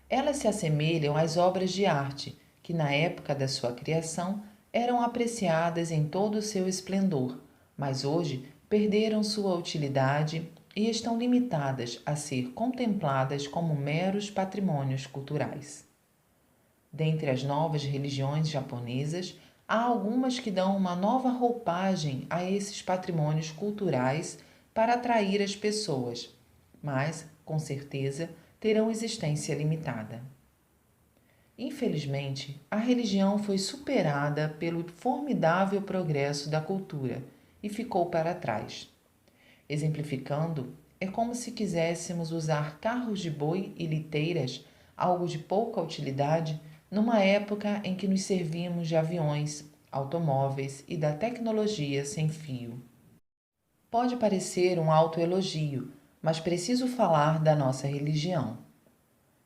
Elas se assemelham às obras de arte, que na época da sua criação eram apreciadas em todo o seu esplendor, mas hoje perderam sua utilidade e estão limitadas a ser contempladas como meros patrimônios culturais. Dentre as novas religiões japonesas, há algumas que dão uma nova roupagem a esses patrimônios culturais para atrair as pessoas, mas, com certeza, terão existência limitada. Infelizmente, a religião foi superada pelo formidável progresso da cultura e ficou para trás. Exemplificando, é como se quiséssemos usar carros de boi e liteiras, algo de pouca utilidade, numa época em que nos servimos de aviões, automóveis e da tecnologia sem fio. Pode parecer um autoelogio, mas preciso falar da nossa religião.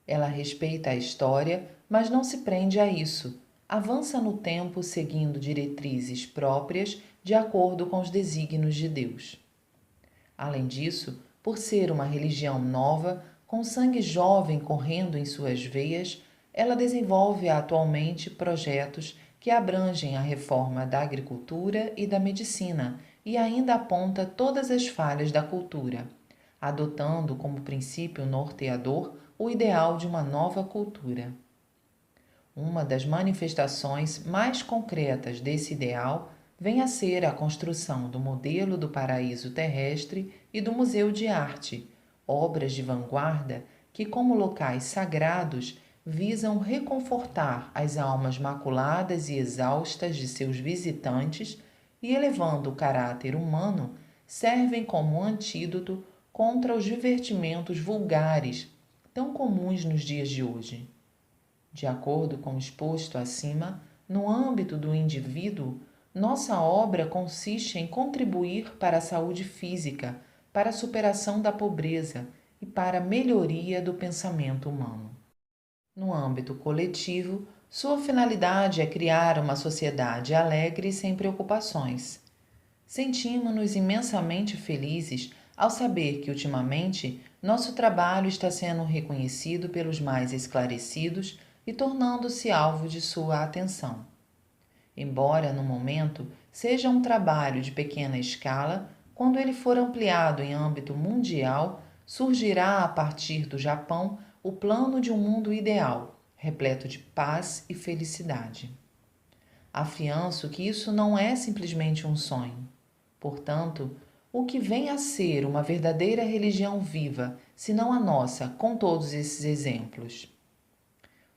Ela respeita a história, mas não se prende a isso. Avança no tempo seguindo diretrizes próprias de acordo com os desígnios de Deus. Além disso, por ser uma religião nova, Com sangue jovem correndo em suas veias, ela desenvolve atualmente projetos que abrangem a reforma da agricultura e da medicina e ainda aponta todas as falhas da cultura, adotando como princípio norteador o ideal de uma nova cultura. Uma das manifestações mais concretas desse ideal vem a ser a construção do modelo do paraíso terrestre e do Museu de Arte, obras de vanguarda que, como locais sagrados, visam reconfortar as almas maculadas e exaustas de seus visitantes e, elevando o caráter humano, servem como antídoto contra os divertimentos vulgares tão comuns nos dias de hoje. De acordo com o exposto acima, no âmbito do indivíduo, nossa obra consiste em contribuir para a saúde física, para a superação da pobreza e para a melhoria do pensamento humano. No âmbito coletivo, sua finalidade é criar uma sociedade alegre e sem preocupações. Sentimos-nos imensamente felizes ao saber que, ultimamente, nosso trabalho está sendo reconhecido pelos mais esclarecidos e tornando-se alvo de sua atenção. Embora, no momento, seja um trabalho de pequena escala, quando ele for ampliado em âmbito mundial, surgirá a partir do Japão o plano de um mundo ideal, repleto de paz e felicidade. Afianço que isso não é simplesmente um sonho. Portanto, o que vem a ser uma verdadeira religião viva, se não a nossa, com todos esses exemplos?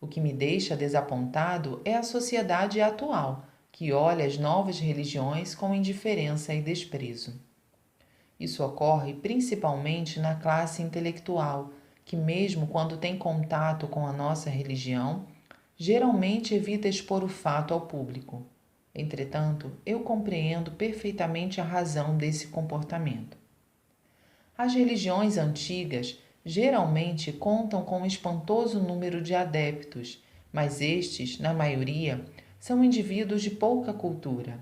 O que me deixa desapontado é a sociedade atual, que olha as novas religiões com indiferença e desprezo. Isso ocorre principalmente na classe intelectual, que, mesmo quando tem contato com a nossa religião, geralmente evita expor o fato ao público. Entretanto, eu compreendo perfeitamente a razão desse comportamento. As religiões antigas geralmente contam com um espantoso número de adeptos, mas estes, na maioria, são indivíduos de pouca cultura.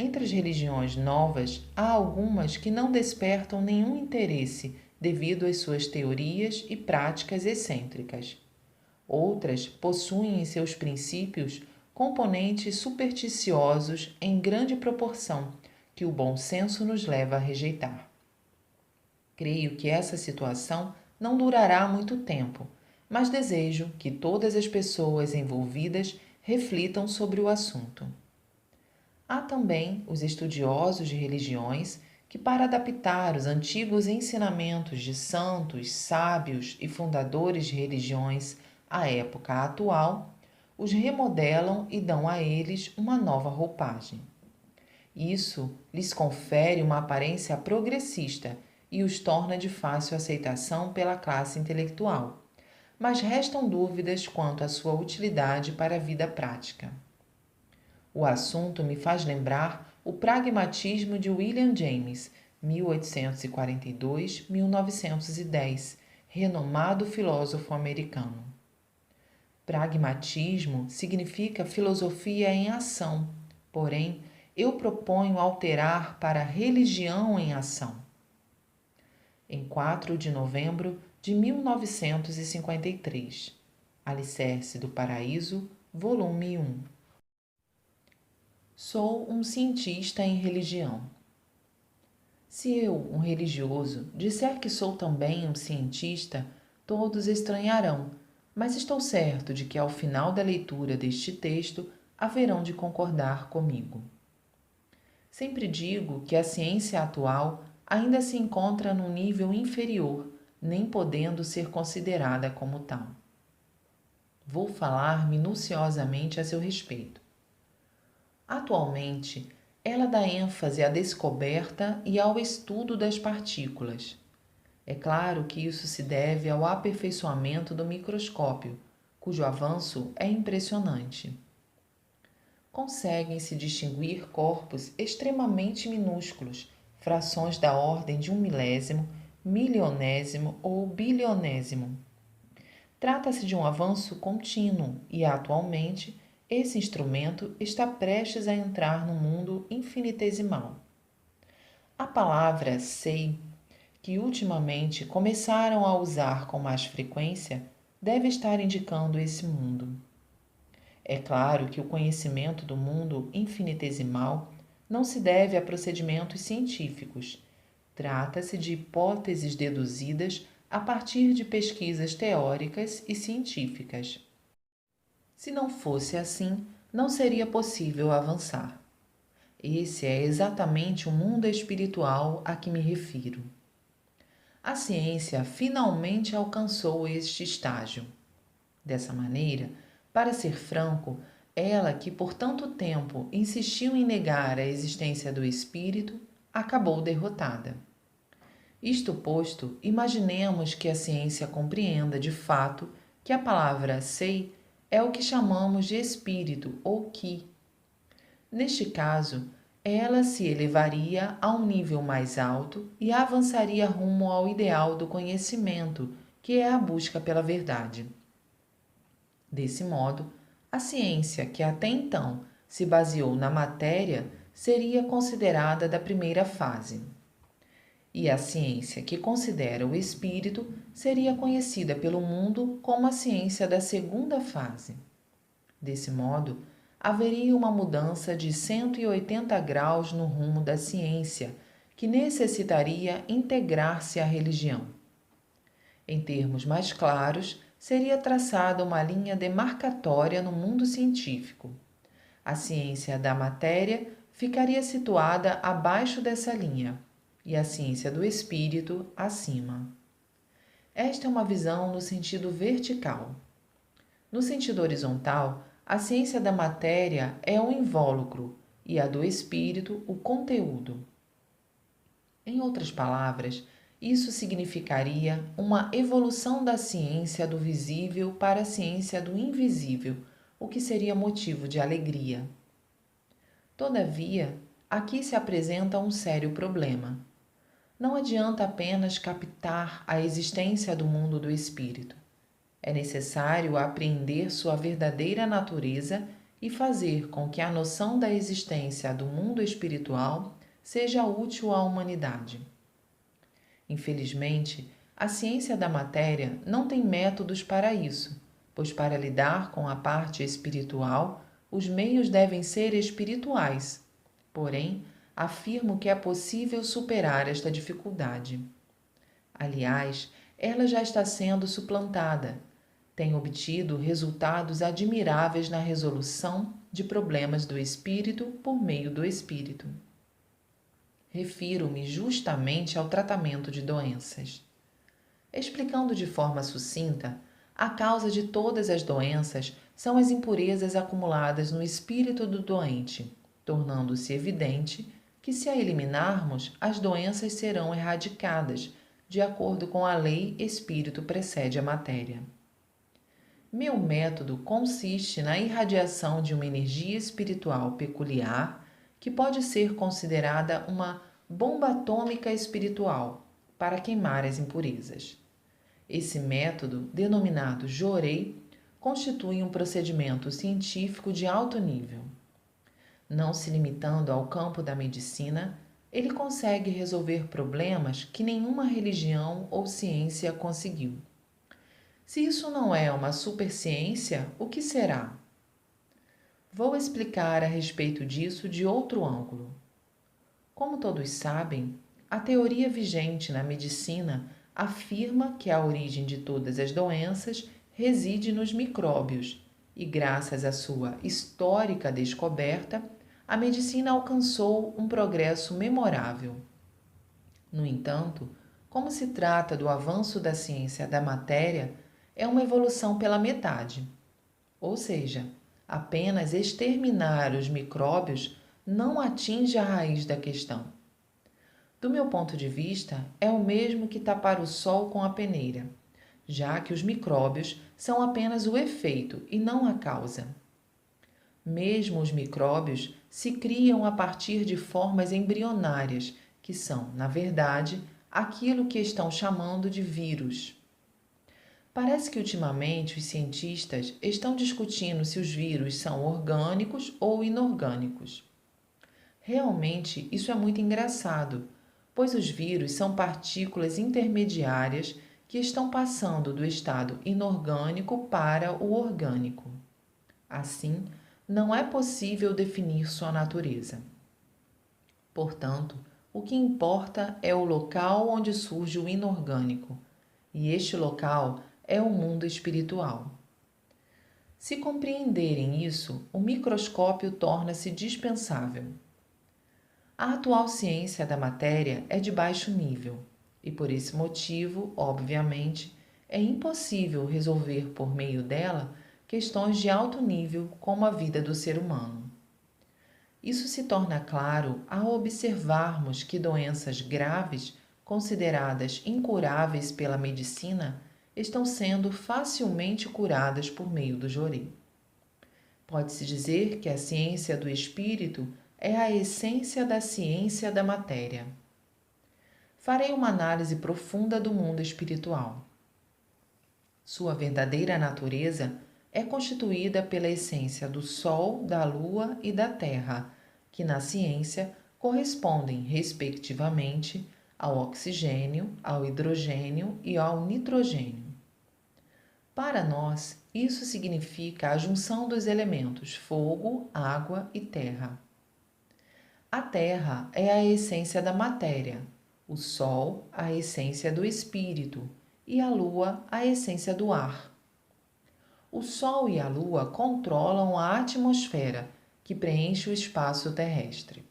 Entre as religiões novas, há algumas que não despertam nenhum interesse devido às suas teorias e práticas excêntricas. Outras possuem em seus princípios componentes supersticiosos em grande proporção, que o bom senso nos leva a rejeitar. Creio que essa situação não durará muito tempo, mas desejo que todas as pessoas envolvidas reflitam sobre o assunto. Há também os estudiosos de religiões que, para adaptar os antigos ensinamentos de santos, sábios e fundadores de religiões à época atual, os remodelam e dão a eles uma nova roupagem. Isso lhes confere uma aparência progressista e os torna de fácil aceitação pela classe intelectual, mas restam dúvidas quanto à sua utilidade para a vida prática. O assunto me faz lembrar o pragmatismo de William James, 1842-1910, renomado filósofo americano. Pragmatismo significa filosofia em ação, porém, eu proponho alterar para religião em ação. Em 4 de novembro de 1953, Alicerce do Paraíso, volume 1. Sou um cientista em religião. Se eu, um religioso, disser que sou também um cientista, todos estranharão, mas estou certo de que ao final da leitura deste texto haverão de concordar comigo. Sempre digo que a ciência atual ainda se encontra num nível inferior, nem podendo ser considerada como tal. Vou falar minuciosamente a seu respeito. Atualmente, ela dá ênfase à descoberta e ao estudo das partículas. É claro que isso se deve ao aperfeiçoamento do microscópio, cujo avanço é impressionante. Conseguem-se distinguir corpos extremamente minúsculos, frações da ordem de 1 milésimo, milionésimo ou bilionésimo. Trata-se de um avanço contínuo e, atualmente, esse instrumento está prestes a entrar no mundo infinitesimal. A palavra sei que ultimamente começaram a usar com mais frequência deve estar indicando esse mundo. É claro que o conhecimento do mundo infinitesimal não se deve a procedimentos científicos. Trata-se de hipóteses deduzidas a partir de pesquisas teóricas e científicas. Se não fosse assim, não seria possível avançar. Esse é exatamente o mundo espiritual a que me refiro. A ciência finalmente alcançou este estágio. Dessa maneira, para ser franco, ela que por tanto tempo insistiu em negar a existência do espírito, acabou derrotada. Isto posto, imaginemos que a ciência compreenda de fato que a palavra sei é o que chamamos de espírito ou ki. Neste caso, ela se elevaria a um nível mais alto e avançaria rumo ao ideal do conhecimento, que é a busca pela verdade. Desse modo, a ciência que até então se baseou na matéria seria considerada da primeira fase. E a ciência que considera o espírito seria conhecida pelo mundo como a ciência da segunda fase. Desse modo, haveria uma mudança de 180 graus no rumo da ciência, que necessitaria integrar-se à religião. Em termos mais claros, seria traçada uma linha demarcatória no mundo científico. A ciência da matéria ficaria situada abaixo dessa linha e a ciência do espírito acima. Esta é uma visão no sentido vertical. No sentido horizontal, a ciência da matéria é o invólucro e a do espírito o conteúdo. Em outras palavras, isso significaria uma evolução da ciência do visível para a ciência do invisível, o que seria motivo de alegria. Todavia, aqui se apresenta um sério problema. Não adianta apenas captar a existência do mundo do espírito. É necessário apreender sua verdadeira natureza e fazer com que a noção da existência do mundo espiritual seja útil à humanidade. Infelizmente, a ciência da matéria não tem métodos para isso, pois para lidar com a parte espiritual, os meios devem ser espirituais. Porém, afirmo que é possível superar esta dificuldade. Aliás, ela já está sendo suplantada. Tem obtido resultados admiráveis na resolução de problemas do espírito por meio do espírito. Refiro-me justamente ao tratamento de doenças. Explicando de forma sucinta, a causa de todas as doenças são as impurezas acumuladas no espírito do doente, tornando-se evidente que, se a eliminarmos, as doenças serão erradicadas, de acordo com a lei espírito precede a matéria. Meu método consiste na irradiação de uma energia espiritual peculiar que pode ser considerada uma bomba atômica espiritual para queimar as impurezas. Esse método, denominado Jorei, constitui um procedimento científico de alto nível. Não se limitando ao campo da medicina, ele consegue resolver problemas que nenhuma religião ou ciência conseguiu. Se isso não é uma superciência, o que será? Vou explicar a respeito disso de outro ângulo. Como todos sabem, a teoria vigente na medicina afirma que a origem de todas as doenças reside nos micróbios e, graças à sua histórica descoberta, a medicina alcançou um progresso memorável. No entanto, como se trata do avanço da ciência da matéria, é uma evolução pela metade. Ou seja, apenas exterminar os micróbios não atinge a raiz da questão. Do meu ponto de vista, é o mesmo que tapar o sol com a peneira, já que os micróbios são apenas o efeito e não a causa. Mesmo os micróbios se criam a partir de formas embrionárias, que são, na verdade, aquilo que estão chamando de vírus. Parece que ultimamente os cientistas estão discutindo se os vírus são orgânicos ou inorgânicos. Realmente, isso é muito engraçado, pois os vírus são partículas intermediárias que estão passando do estado inorgânico para o orgânico. Assim, não é possível definir sua natureza. Portanto, o que importa é o local onde surge o inorgânico, e este local é o mundo espiritual. Se compreenderem isso, o microscópio torna-se dispensável. A atual ciência da matéria é de baixo nível, e por esse motivo, obviamente, é impossível resolver por meio dela questões de alto nível como a vida do ser humano. Isso se torna claro ao observarmos que doenças graves, consideradas incuráveis pela medicina, estão sendo facilmente curadas por meio do Jorê. Pode-se dizer que a ciência do espírito é a essência da ciência da matéria. Farei uma análise profunda do mundo espiritual. Sua verdadeira natureza é constituída pela essência do Sol, da Lua e da Terra, que na ciência correspondem, respectivamente, ao oxigênio, ao hidrogênio e ao nitrogênio. Para nós, isso significa a junção dos elementos fogo, água e terra. A Terra é a essência da matéria, o Sol, a essência do espírito, e a Lua, a essência do ar. O Sol e a Lua controlam a atmosfera que preenche o espaço terrestre.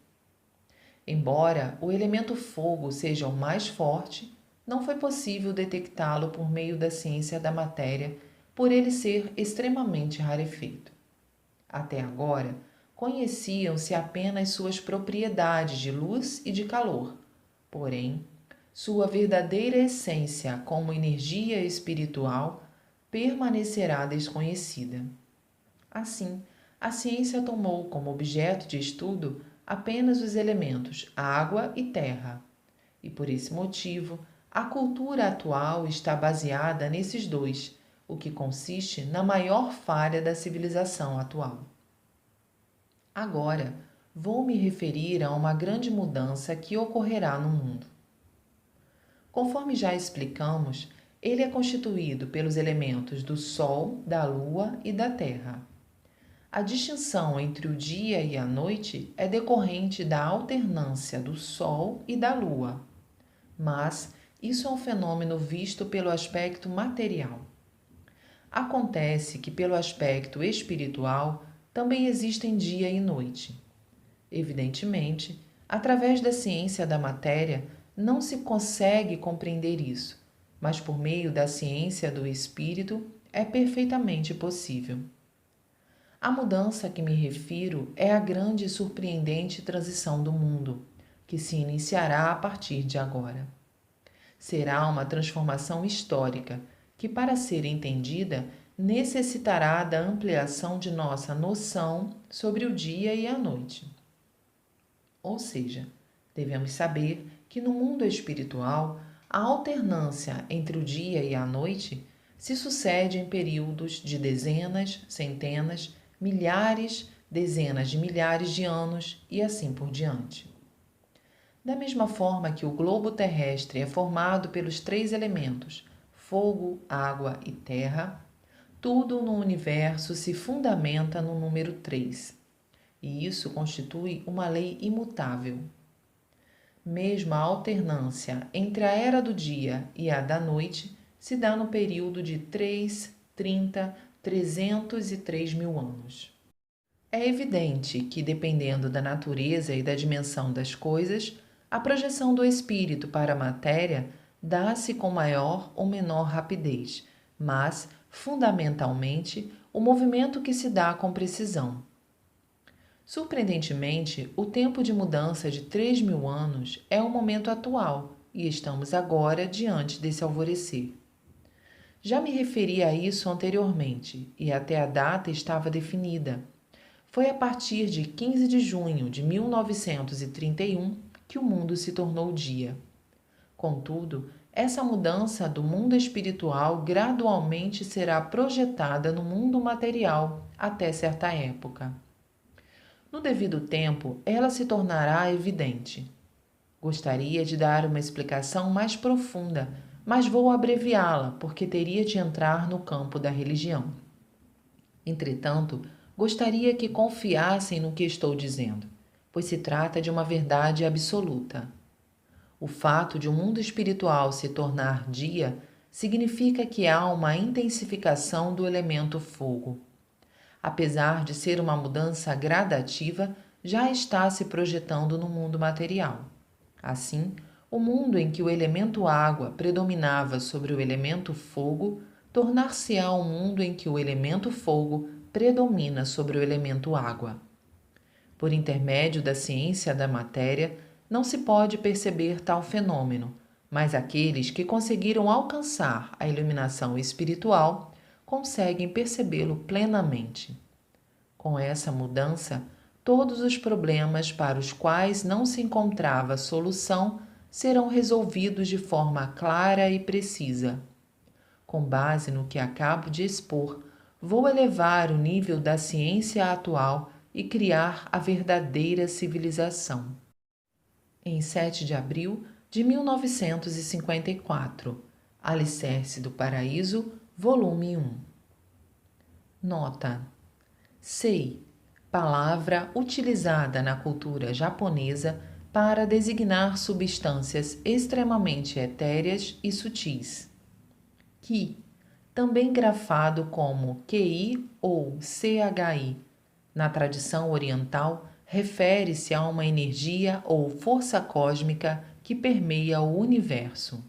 Embora o elemento fogo seja o mais forte, não foi possível detectá-lo por meio da ciência da matéria, por ele ser extremamente rarefeito. Até agora, conheciam-se apenas suas propriedades de luz e de calor, porém, sua verdadeira essência como energia espiritual permanecerá desconhecida. Assim, a ciência tomou como objeto de estudo apenas os elementos água e terra, e por esse motivo, a cultura atual está baseada nesses dois, o que consiste na maior falha da civilização atual. Agora, vou me referir a uma grande mudança que ocorrerá no mundo. Conforme já explicamos, ele é constituído pelos elementos do Sol, da Lua e da Terra. A distinção entre o dia e a noite é decorrente da alternância do Sol e da Lua, mas isso é um fenômeno visto pelo aspecto material. Acontece que, pelo aspecto espiritual, também existem dia e noite. Evidentemente, através da ciência da matéria, não se consegue compreender isso, mas por meio da ciência do espírito é perfeitamente possível. A mudança a que me refiro é a grande e surpreendente transição do mundo, que se iniciará a partir de agora. Será uma transformação histórica que, para ser entendida, necessitará da ampliação de nossa noção sobre o dia e a noite. Ou seja, devemos saber que no mundo espiritual, a alternância entre o dia e a noite se sucede em períodos de dezenas, centenas, milhares, dezenas de milhares de anos e assim por diante. Da mesma forma que o globo terrestre é formado pelos três elementos, fogo, água e terra, tudo no universo se fundamenta no número 3, e isso constitui uma lei imutável. Mesmo a alternância entre a era do dia e a da noite se dá no período de 3, 30, 303 mil anos. É evidente que, dependendo da natureza e da dimensão das coisas, a projeção do espírito para a matéria dá-se com maior ou menor rapidez, mas, fundamentalmente, o movimento que se dá com precisão. Surpreendentemente, o tempo de mudança de 3.000 anos é o momento atual e estamos agora diante desse alvorecer. Já me referi a isso anteriormente e até a data estava definida. Foi a partir de 15 de junho de 1931 que o mundo se tornou dia. Contudo, essa mudança do mundo espiritual gradualmente será projetada no mundo material até certa época. No devido tempo, ela se tornará evidente. Gostaria de dar uma explicação mais profunda, mas vou abreviá-la porque teria de entrar no campo da religião. Entretanto, gostaria que confiassem no que estou dizendo, pois se trata de uma verdade absoluta. O fato de o mundo espiritual se tornar dia significa que há uma intensificação do elemento fogo. Apesar de ser uma mudança gradativa, já está se projetando no mundo material. Assim, o mundo em que o elemento água predominava sobre o elemento fogo tornar-se-á um mundo em que o elemento fogo predomina sobre o elemento água. Por intermédio da ciência da matéria, não se pode perceber tal fenômeno, mas aqueles que conseguiram alcançar a iluminação espiritual conseguem percebê-lo plenamente. Com essa mudança, todos os problemas para os quais não se encontrava solução serão resolvidos de forma clara e precisa. Com base no que acabo de expor, vou elevar o nível da ciência atual e criar a verdadeira civilização. Em 7 de abril de 1954, Alicerce do Paraíso, volume 1. Nota: Sei, palavra utilizada na cultura japonesa para designar substâncias extremamente etéreas e sutis. Ki, também grafado como QI ou CHI, na tradição oriental, refere-se a uma energia ou força cósmica que permeia o universo.